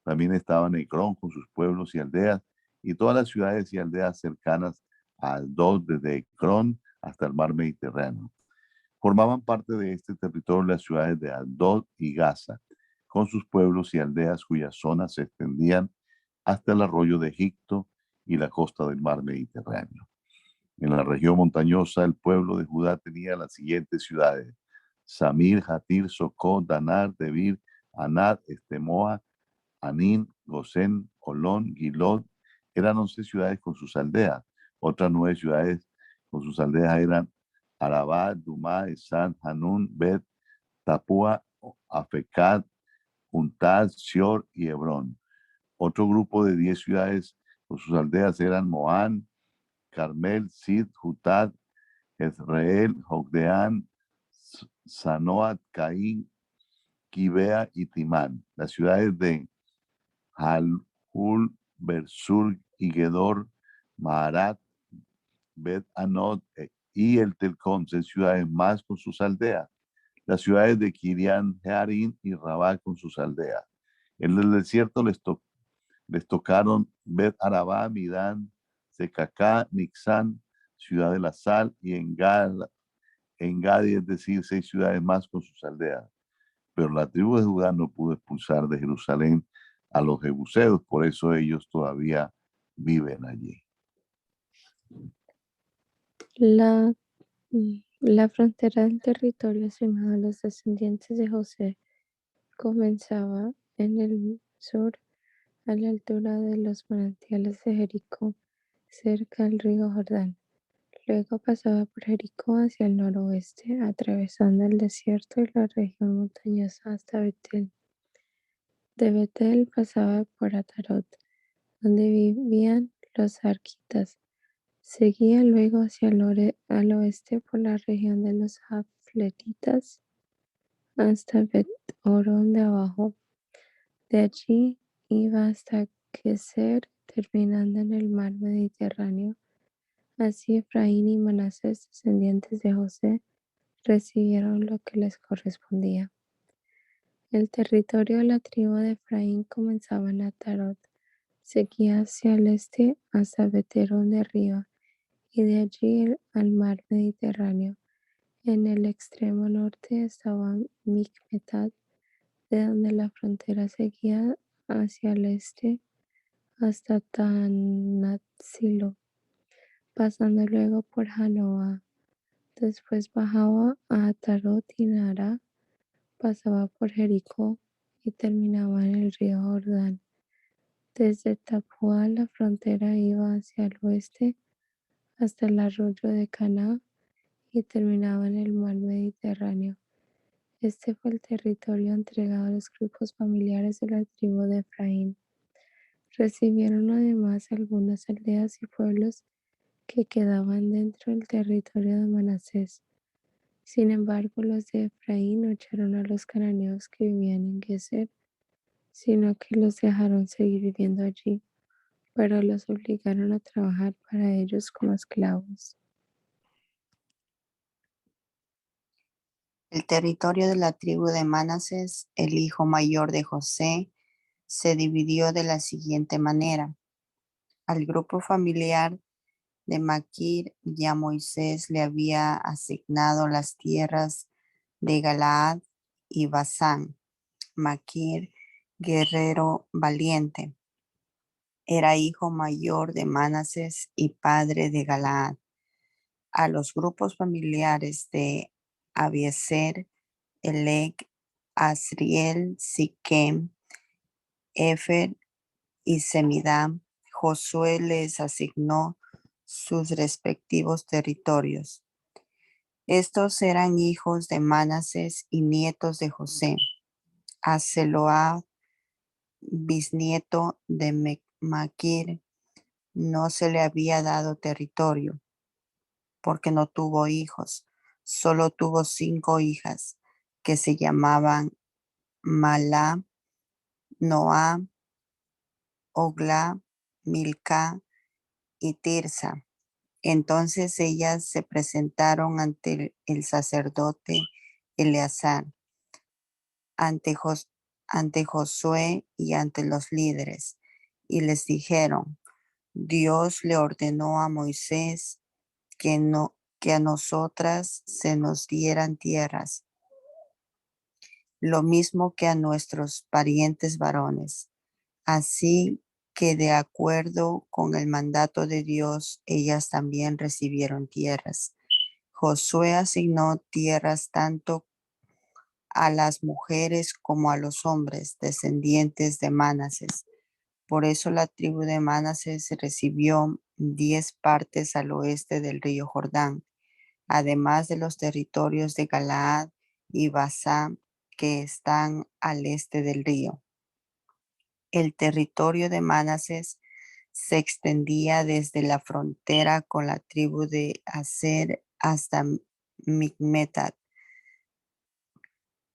También estaban Ecrón con sus pueblos y aldeas, y todas las ciudades y aldeas cercanas a Asdod, desde Ecrón hasta el mar Mediterráneo. Formaban parte de este territorio las ciudades de Asdod y Gaza, con sus pueblos y aldeas cuyas zonas se extendían hasta el arroyo de Egipto y la costa del mar Mediterráneo. En la región montañosa, el pueblo de Judá tenía las siguientes ciudades: Samir, Hatir, Socó, Danar, Debir, Anat, Estemoa, Anín, Gosén, Olón, Gilot. Eran 11 ciudades con sus aldeas. Otras 9 ciudades con sus aldeas eran Arabá, Dumá, Esan, Hanún, Bet, Tapúa, Afecat, Juntad, Sior y Hebrón. Otro grupo de 10 ciudades con sus aldeas eran Moán, Carmel, Sid, Jutad, Jezreel, Jogdeán, Sanoat, Caín, Gibea y Timán. Las ciudades de Halhul, Bersur y Gedor, Maharat, Bet Anot y el Telcom, 6 ciudades más con sus aldeas. Las ciudades de Kirian, Jearim y Rabá con sus aldeas. En el desierto les tocaron Bet Arabá, Midán, Secacá, Nixán, Ciudad de la Sal y Engadi, es decir, 6 ciudades más con sus aldeas. Pero la tribu de Judá no pudo expulsar de Jerusalén a los jebuseos, por eso ellos todavía viven allí.
La frontera del territorio asignado a los descendientes de José comenzaba en el sur a la altura de los manantiales de Jericó, cerca del río Jordán. Luego pasaba por Jericó hacia el noroeste, atravesando el desierto y la región montañosa hasta Betel. De Betel pasaba por Atarot, donde vivían los arquitas. Seguía luego hacia al oeste por la región de los jafletitas hasta Bet-Horón de abajo. De allí iba hasta Keser, terminando en el mar Mediterráneo. Así Efraín y Manasés, descendientes de José, recibieron lo que les correspondía. El territorio de la tribu de Efraín comenzaba en Atarot, seguía hacia el este hasta Bet-Horón de arriba, y de allí al mar Mediterráneo. En el extremo norte estaba Micmetat, de donde la frontera seguía hacia el este hasta Tanatsilo, pasando luego por Janoa. Después bajaba a Atarot y Nara, pasaba por Jericó y terminaba en el río Jordán. Desde Tapúa la frontera iba hacia el oeste hasta el arroyo de Caná y terminaba en el mar Mediterráneo. Este fue el territorio entregado a los grupos familiares de la tribu de Efraín. Recibieron además algunas aldeas y pueblos que quedaban dentro del territorio de Manasés. Sin embargo, los de Efraín no echaron a los cananeos que vivían en Geser, sino que los dejaron seguir viviendo allí, pero los obligaron a trabajar para ellos como esclavos.
El territorio de la tribu de Manasés, el hijo mayor de José, se dividió de la siguiente manera. Al grupo familiar de Maquir ya Moisés le había asignado las tierras de Galaad y Basán. Maquir, guerrero valiente, era hijo mayor de Manasés y padre de Galaad. A los grupos familiares de Abiezer, Elec, Asriel, Siquem, Efer y Semidam, Josué les asignó sus respectivos territorios. Estos eran hijos de Manasés y nietos de José. A Seloá, bisnieto de Maquir, no se le había dado territorio, porque no tuvo hijos. Solo tuvo 5 hijas, que se llamaban Malá, Noá, Ogla, Milca y Tirsa. Entonces ellas se presentaron ante el sacerdote Eleazar, ante Josué y ante los líderes, y les dijeron: Dios le ordenó a Moisés que a nosotras se nos dieran tierras, lo mismo que a nuestros parientes varones. Así que de acuerdo con el mandato de Dios, ellas también recibieron tierras. Josué asignó tierras tanto a las mujeres como a los hombres descendientes de Manasés, Por eso la tribu de Manases recibió 10 partes al oeste del río Jordán, además de los territorios de Galaad y Basán que están al este del río. El territorio de Manases se extendía desde la frontera con la tribu de Aser hasta Micmetat,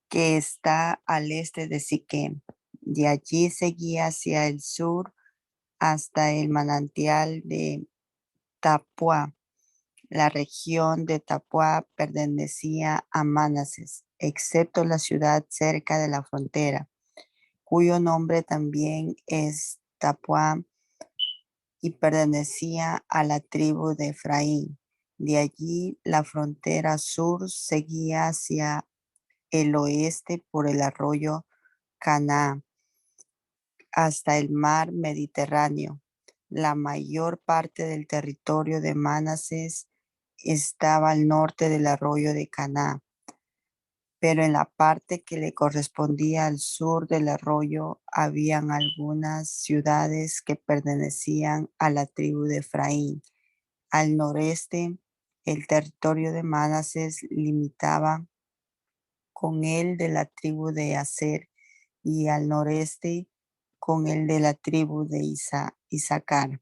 que está al este de Siquem. De allí seguía hacia el sur hasta el manantial de Tapua. La región de Tapua pertenecía a Manases, excepto la ciudad cerca de la frontera, cuyo nombre también es Tapua y pertenecía a la tribu de Efraín. De allí la frontera sur seguía hacia el oeste por el arroyo Caná hasta el mar Mediterráneo. La mayor parte del territorio de Manases estaba al norte del arroyo de Caná, pero en la parte que le correspondía al sur del arroyo habían algunas ciudades que pertenecían a la tribu de Efraín. Al noreste, el territorio de Manases limitaba con el de la tribu de Aser y al noreste con el de la tribu de Isaacar.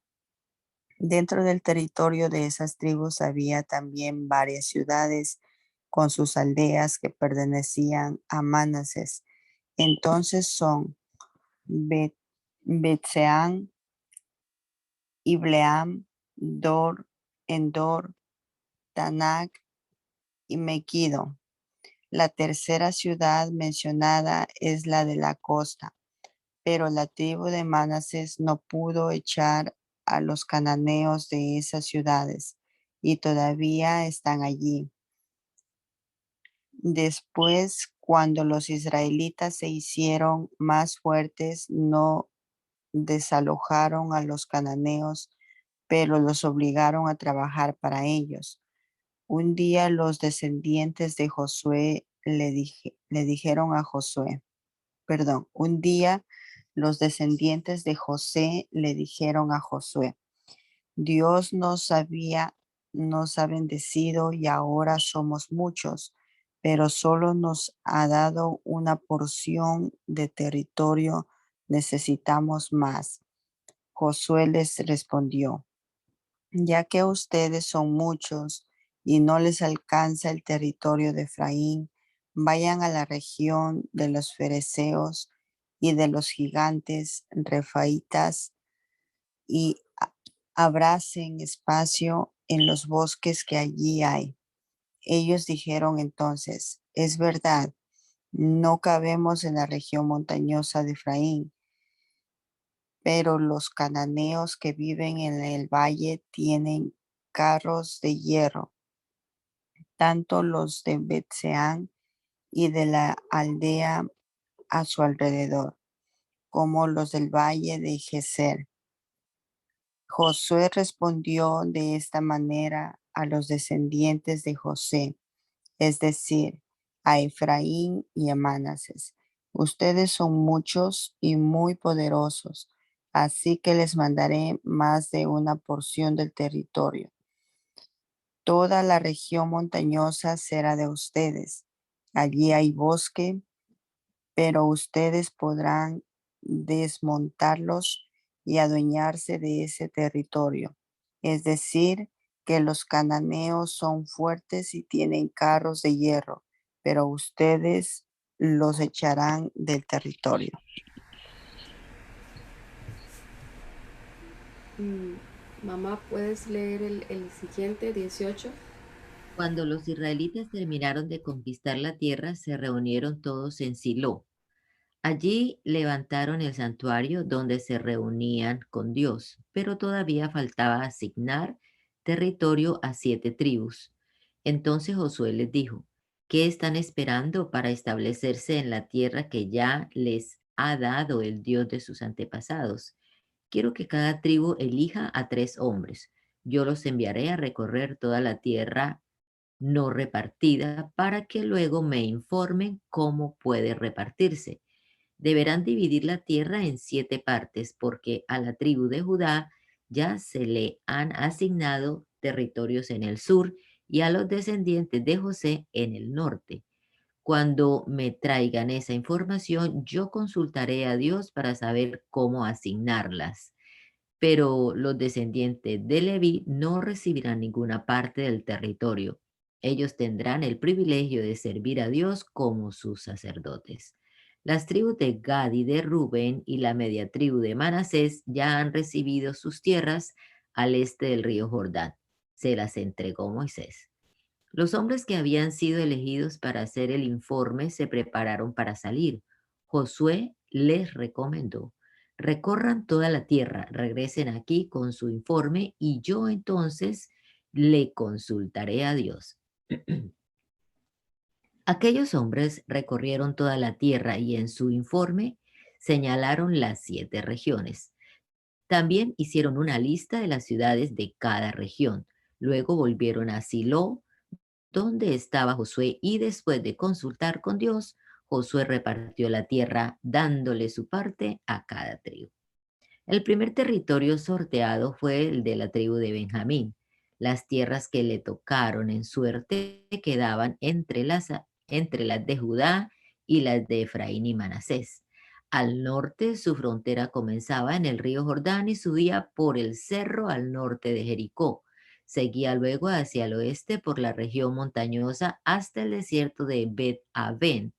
Dentro del territorio de esas tribus había también varias ciudades con sus aldeas que pertenecían a Manases. Entonces son Betseán, Ibleam, Dor, Endor, Tanak y Megido. La tercera ciudad mencionada es la de la costa, pero la tribu de Manases no pudo echar a los cananeos de esas ciudades y todavía están allí. Después, cuando los israelitas se hicieron más fuertes, no desalojaron a los cananeos, pero los obligaron a trabajar para ellos. Un día los descendientes de Josué le dijeron a Josué, un día los descendientes de José le dijeron a Josué, Dios nos ha bendecido y ahora somos muchos, pero solo nos ha dado una porción de territorio, necesitamos más. Josué les respondió, ya que ustedes son muchos y no les alcanza el territorio de Efraín, vayan a la región de los fereceos y de los gigantes refaitas y abracen espacio en los bosques que allí hay. Ellos dijeron entonces, es verdad, no cabemos en la región montañosa de Efraín, pero los cananeos que viven en el valle tienen carros de hierro, tanto los de Betseán y de la aldea a su alrededor, como los del valle de Geser. Josué respondió de esta manera a los descendientes de José, es decir, a Efraín y a Manases. Ustedes son muchos y muy poderosos, así que les mandaré más de una porción del territorio. Toda la región montañosa será de ustedes. Allí hay bosque, pero ustedes podrán desmontarlos y adueñarse de ese territorio. Es decir, que los cananeos son fuertes y tienen carros de hierro, pero ustedes los echarán del territorio.
Mamá, ¿puedes leer el siguiente, 18?
Cuando los israelitas terminaron de conquistar la tierra, se reunieron todos en Silo. Allí levantaron el santuario donde se reunían con Dios, pero todavía faltaba asignar territorio a 7 tribus. Entonces Josué les dijo, ¿qué están esperando para establecerse en la tierra que ya les ha dado el Dios de sus antepasados? Quiero que cada tribu elija a 3 hombres. Yo los enviaré a recorrer toda la tierra no repartida para que luego me informen cómo puede repartirse. Deberán dividir la tierra en 7 partes, porque a la tribu de Judá ya se le han asignado territorios en el sur y a los descendientes de José en el norte. Cuando me traigan esa información, yo consultaré a Dios para saber cómo asignarlas. Pero los descendientes de Leví no recibirán ninguna parte del territorio. Ellos tendrán el privilegio de servir a Dios como sus sacerdotes. Las tribus de Gad y de Rubén y la media tribu de Manasés ya han recibido sus tierras al este del río Jordán. Se las entregó Moisés. Los hombres que habían sido elegidos para hacer el informe se prepararon para salir. Josué les recomendó: recorran toda la tierra, regresen aquí con su informe y yo entonces le consultaré a Dios. Aquellos hombres recorrieron toda la tierra y en su informe señalaron las 7 regiones. También hicieron una lista de las ciudades de cada región. Luego volvieron a Silo, donde estaba Josué, y después de consultar con Dios, Josué repartió la tierra dándole su parte a cada tribu. El primer territorio sorteado fue el de la tribu de Benjamín. Las tierras que le tocaron en suerte quedaban entre las de Judá y las de Efraín y Manasés. Al norte, su frontera comenzaba en el río Jordán y subía por el cerro al norte de Jericó. Seguía luego hacia el oeste por la región montañosa hasta el desierto de Bet-Aven.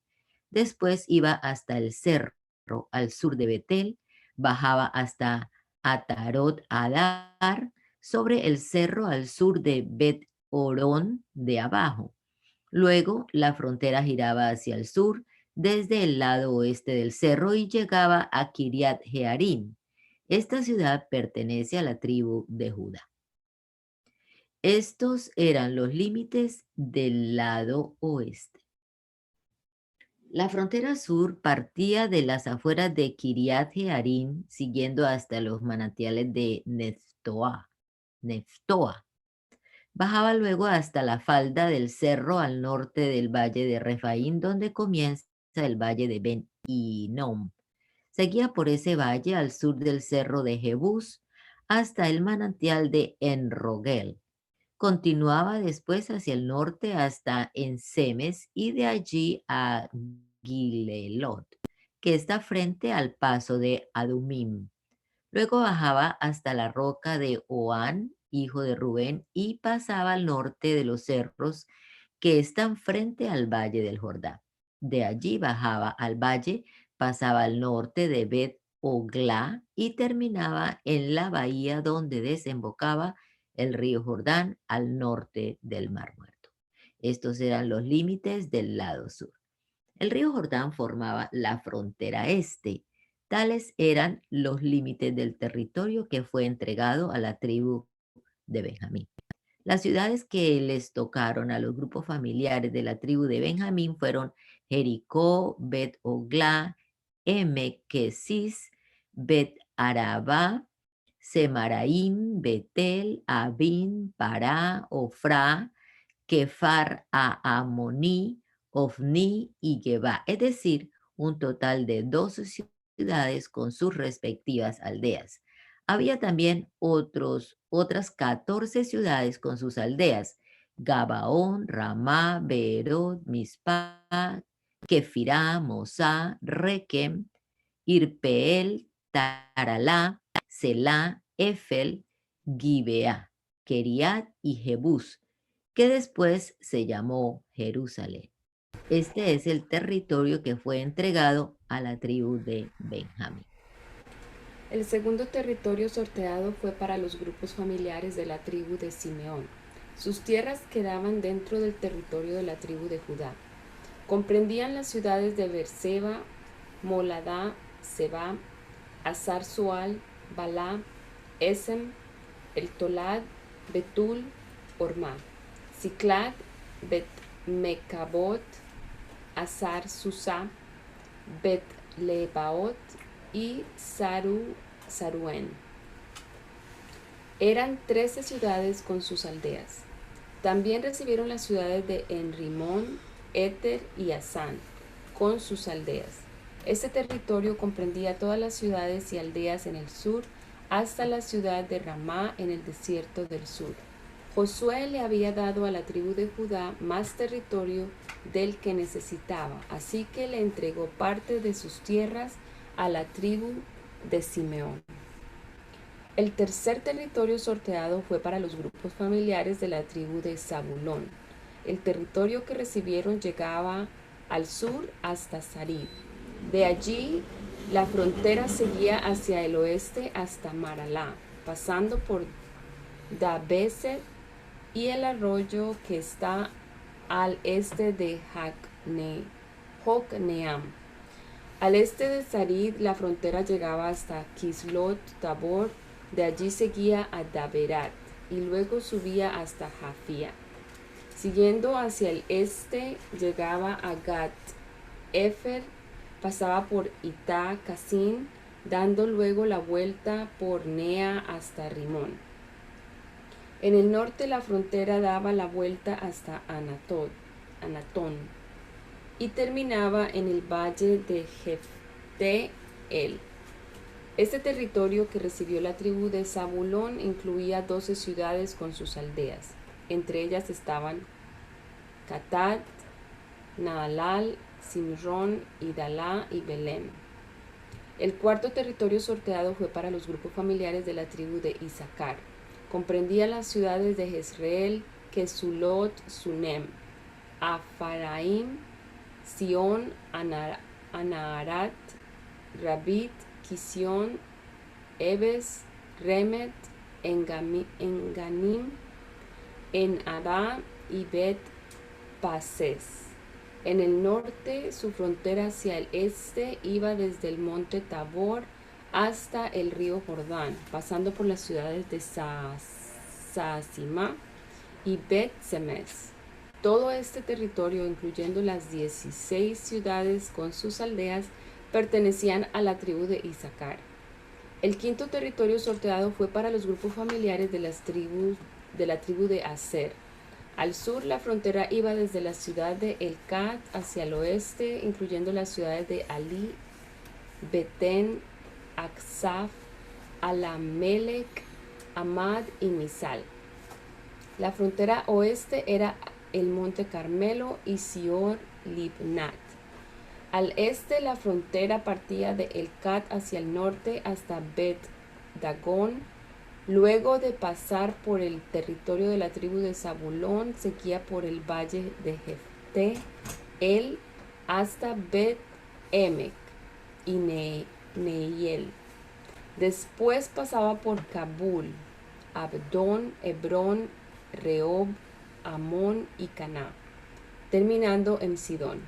Después iba hasta el cerro al sur de Betel, bajaba hasta Atarot Adar, sobre el cerro al sur de Bet-Orón de abajo. Luego la frontera giraba hacia el sur desde el lado oeste del cerro y llegaba a Kiriat Jearim. Esta ciudad pertenece a la tribu de Judá. Estos eran los límites del lado oeste. La frontera sur partía de las afueras de Kiriat Jearim, siguiendo hasta los manantiales de Neftoa. Bajaba luego hasta la falda del cerro al norte del valle de Refaín, donde comienza el valle de Ben Hinnom. Seguía por ese valle al sur del cerro de Jebús hasta el manantial de Enrogel. Continuaba después hacia el norte hasta Ensemes y de allí a Gilelot, que está frente al paso de Adumim. Luego bajaba hasta la roca de Oán, hijo de Rubén, y pasaba al norte de los cerros que están frente al valle del Jordán. De allí bajaba al valle, pasaba al norte de Bet-Oglá y terminaba en la bahía donde desembocaba el río Jordán al norte del Mar Muerto. Estos eran los límites del lado sur. El río Jordán formaba la frontera este. Tales eran los límites del territorio que fue entregado a la tribu de Benjamín. Las ciudades que les tocaron a los grupos familiares de la tribu de Benjamín fueron Jericó, Bet-Oglá, Emek-Kesis, Bet-Arabá, Semaraim, Betel, Abín, Pará, Ofrá, Kefar Amoní, Ofni y Gebá, es decir, un total de 12 ciudades con sus respectivas aldeas. Había también otras 14 ciudades con sus aldeas: Gabaón, Ramá, Beerot, Mizpá, Kefirá, Mosá, Requem, Irpeel, Taralá, Selá, Efel, Gibeá, Keriat y Jebús, que después se llamó Jerusalén. Este es el territorio que fue entregado a la tribu de Benjamín.
El segundo territorio sorteado fue para los grupos familiares de la tribu de Simeón. Sus tierras quedaban dentro del territorio de la tribu de Judá. Comprendían las ciudades de Beerseba, Moladá, Seba, Hazar Sual, Balá, Esem, El Tolad, Betul, Ormá, Ciclad, Bet-Mecabot, Hazar Susá, Bet-Lebaot y Saruen. Eran 13 ciudades con sus aldeas. También recibieron las ciudades de Enrimón, Éter y Asán con sus aldeas. Este territorio comprendía todas las ciudades y aldeas en el sur, hasta la ciudad de Ramá en el desierto del sur. Josué le había dado a la tribu de Judá más territorio del que necesitaba, así que le entregó parte de sus tierras a la tribu de Simeón. El tercer territorio sorteado fue para los grupos familiares de la tribu de Zabulón. El territorio que recibieron llegaba al sur hasta Sarid. De allí, la frontera seguía hacia el oeste hasta Maralá, pasando por Dabeset y el arroyo que está al este de Jocneam. Al este de Sarid, la frontera llegaba hasta Kislot Tabor. De allí seguía a Daberat y luego subía hasta Jafía. Siguiendo hacia el este, llegaba a Gat Efer, pasaba por Itá Casin, dando luego la vuelta por Nea hasta Rimón. En el norte la frontera daba la vuelta hasta Anatón y terminaba en el valle de Jefte-El. Este territorio que recibió la tribu de Zabulón incluía 12 ciudades con sus aldeas. Entre ellas estaban Catat, Naalal, Simrón, Idalá y Belén. El cuarto territorio sorteado fue para los grupos familiares de la tribu de Isaacar. Comprendía las ciudades de Jezreel, Kesulot, Sunem, Afaraim, Sion, Anaharat, Rabit, Kisión, Ebes, Remet, Enganim, En-Adá y Bet-Pases. En el norte, su frontera hacia el este iba desde el monte Tabor hasta el río Jordán, pasando por las ciudades de Saasimá y Bet-Semes. Todo este territorio, incluyendo las 16 ciudades con sus aldeas, pertenecían a la tribu de Isaacar. El quinto territorio sorteado fue para los grupos familiares de la tribu de Aser. Al sur, la frontera iba desde la ciudad de Elcat hacia el oeste, incluyendo las ciudades de Ali, Betén, Aksaf, Alamelec, Amad y Misal. La frontera oeste era el monte Carmelo y Sior Libnat. Al este, la frontera partía de Elcat hacia el norte hasta Bet Dagón. Luego de pasar por el territorio de la tribu de Zabulón, seguía por el valle de Jefte-El hasta Bet Emek y Neiel. Después pasaba por Kabul, Abdón, Hebrón, Rehob, Amón y Caná, terminando en Sidón.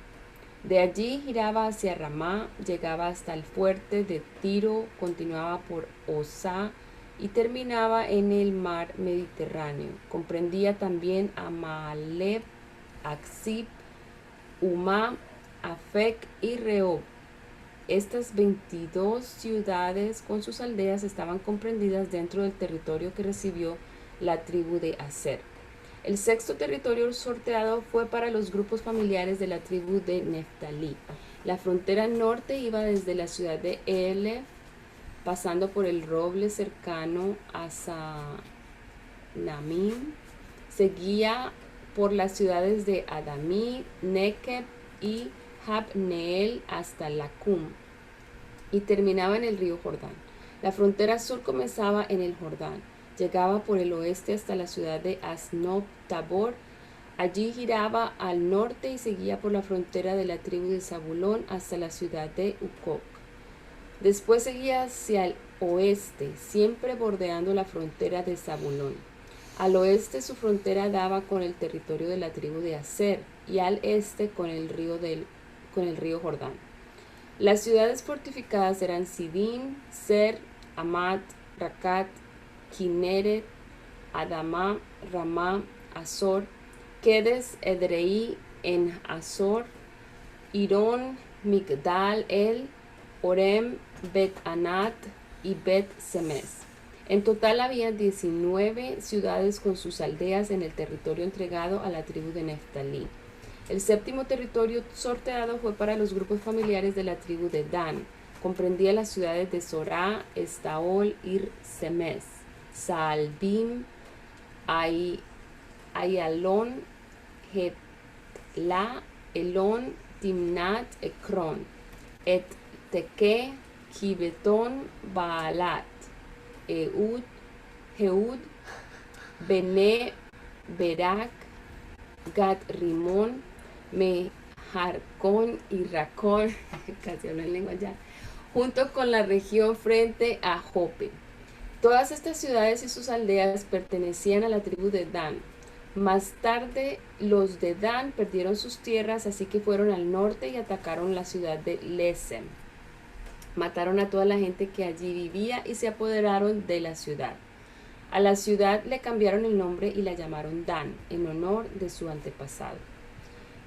De allí giraba hacia Ramá, llegaba hasta el fuerte de Tiro, continuaba por Osá y terminaba en el mar Mediterráneo. Comprendía también a Maaleb, Aksib, Umá, Afec y Rehob. Estas 22 ciudades con sus aldeas estaban comprendidas dentro del territorio que recibió la tribu de Aser. El sexto territorio sorteado fue para los grupos familiares de la tribu de Neftalí. La frontera norte iba desde la ciudad de Elef, pasando por el roble cercano a Sanamim, seguía por las ciudades de Adamí, Nekeb y Jabneel hasta Lacum y terminaba en el río Jordán. La frontera sur comenzaba en el Jordán, llegaba por el oeste hasta la ciudad de Asnot Tabor. Allí giraba al norte y seguía por la frontera de la tribu de Zabulón hasta la ciudad de Ucok. Después seguía hacia el oeste, siempre bordeando la frontera de Zabulón. Al oeste su frontera daba con el territorio de la tribu de Aser y al este con el río Jordán. Las ciudades fortificadas eran Sidín, Ser, Amat, Racat, Kineret, Adamá, Ramá, Azor, Kedes, Edrei, En Azor, Irón, Migdal, El, Orem, Bet Anat y Bet Semes. En total había 19 ciudades con sus aldeas en el territorio entregado a la tribu de Neftalí. El séptimo territorio sorteado fue para los grupos familiares de la tribu de Dan. Comprendía las ciudades de Zorá, Estaol, Ir Semes, Saalbim, Ayalón, Hetla, Elón, Timnat, Ekron, Et Teque, Gibetón, Baalat, Ehud, Bene, Berak, Gat Rimón, Mejarcón y Racón, casi hablo en lengua ya, junto con la región frente a Jope. Todas estas ciudades y sus aldeas pertenecían a la tribu de Dan. Más tarde, los de Dan perdieron sus tierras, así que fueron al norte y atacaron la ciudad de Lesem. Mataron a toda la gente que allí vivía y se apoderaron de la ciudad. A la ciudad le cambiaron el nombre y la llamaron Dan, en honor de su antepasado.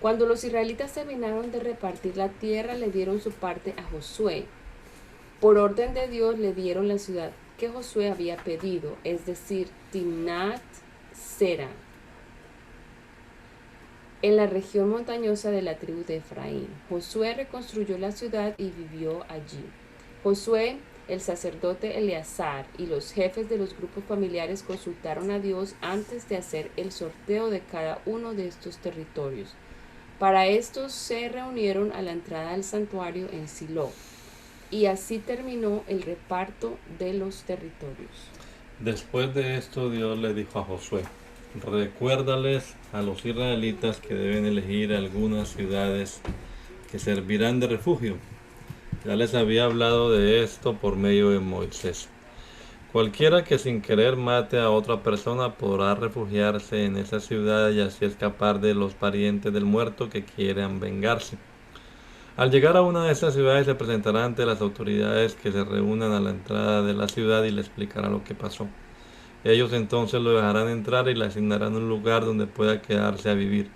Cuando los israelitas terminaron de repartir la tierra, le dieron su parte a Josué. Por orden de Dios le dieron la ciudad que Josué había pedido, es decir, Timnat Sera, en la región montañosa de la tribu de Efraín. Josué reconstruyó la ciudad y vivió allí. Josué, el sacerdote Eleazar y los jefes de los grupos familiares consultaron a Dios antes de hacer el sorteo de cada uno de estos territorios. Para esto se reunieron a la entrada del santuario en Silo. Y así terminó el reparto de los territorios.
Después de esto, Dios le dijo a Josué: recuérdales a los israelitas que deben elegir algunas ciudades que servirán de refugio. Ya les había hablado de esto por medio de Moisés. Cualquiera que sin querer mate a otra persona podrá refugiarse en esa ciudad y así escapar de los parientes del muerto que quieran vengarse. Al llegar a una de esas ciudades se presentará ante las autoridades que se reúnan a la entrada de la ciudad y le explicará lo que pasó. Ellos entonces lo dejarán entrar y le asignarán un lugar donde pueda quedarse a vivir.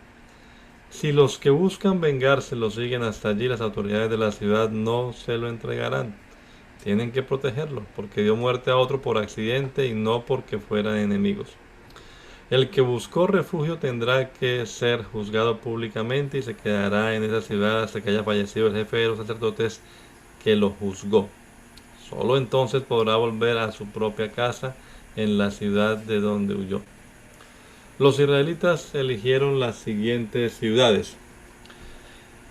Si los que buscan vengarse lo siguen hasta allí, las autoridades de la ciudad no se lo entregarán. Tienen que protegerlo, porque dio muerte a otro por accidente y no porque fueran enemigos. El que buscó refugio tendrá que ser juzgado públicamente y se quedará en esa ciudad hasta que haya fallecido el jefe de los sacerdotes que lo juzgó. Solo entonces podrá volver a su propia casa en la ciudad de donde huyó. Los israelitas eligieron las siguientes ciudades: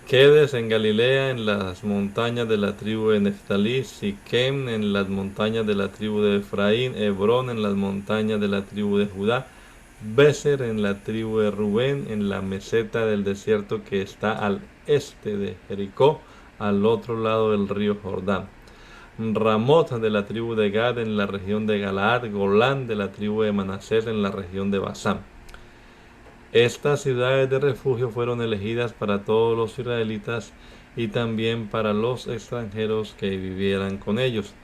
Quedes en Galilea, en las montañas de la tribu de Neftalí; Siquem en las montañas de la tribu de Efraín; Hebrón en las montañas de la tribu de Judá; Béser en la tribu de Rubén, en la meseta del desierto que está al este de Jericó, al otro lado del río Jordán; Ramot de la tribu de Gad en la región de Galaad; Golán de la tribu de Manasés en la región de Basán. Estas ciudades de refugio fueron elegidas para todos los israelitas y también para los extranjeros que vivieran con ellos.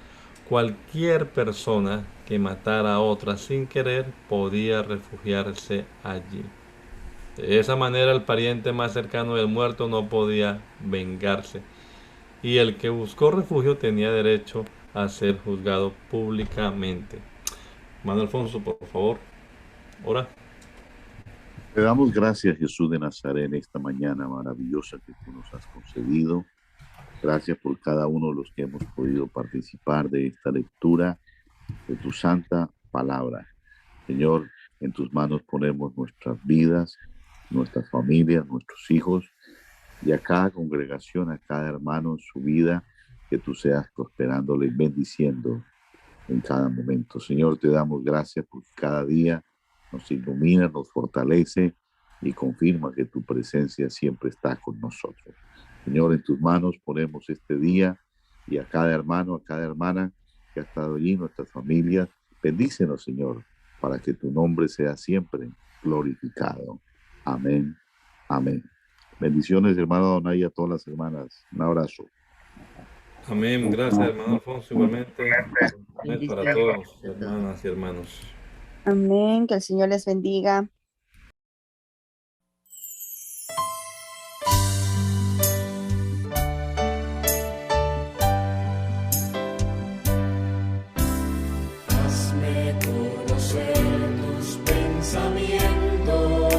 Cualquier persona que matara a otra sin querer podía refugiarse allí. De esa manera el pariente más cercano del muerto no podía vengarse, y el que buscó refugio tenía derecho a ser juzgado públicamente. Hermano Alfonso, por favor, ora.
Te damos gracias, Jesús de Nazaret, en esta mañana maravillosa que tú nos has concedido. Gracias por cada uno de los que hemos podido participar de esta lectura de tu santa palabra. Señor, en tus manos ponemos nuestras vidas, nuestras familias, nuestros hijos, y a cada congregación, a cada hermano en su vida, que tú seas prosperándole y bendiciendo en cada momento. Señor, te damos gracias porque cada día nos ilumina, nos fortalece y confirma que tu presencia siempre está con nosotros. Señor, en tus manos ponemos este día y a cada hermano, a cada hermana que ha estado allí, nuestras familias. Bendícenos, Señor, para que tu nombre sea siempre glorificado. Amén. Amén. Bendiciones, hermano Donay, a todas las hermanas. Un abrazo.
Amén. Gracias, hermano Alfonso. Igualmente, amén para todos, hermanas y hermanos.
Amén. Que el Señor les bendiga.
Hazme conocer tus pensamientos,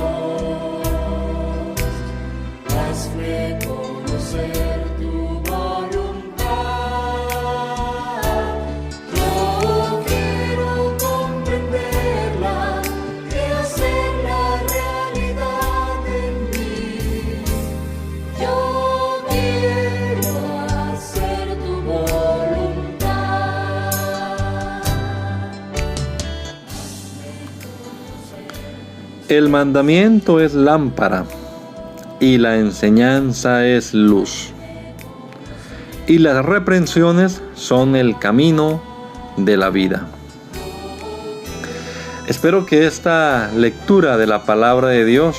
El mandamiento es lámpara y la enseñanza es luz. Y las reprensiones son el camino de la vida. Espero que esta lectura de la palabra de Dios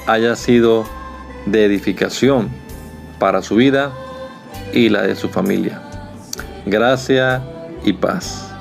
haya sido de edificación para su vida y la de su familia. Gracia y paz.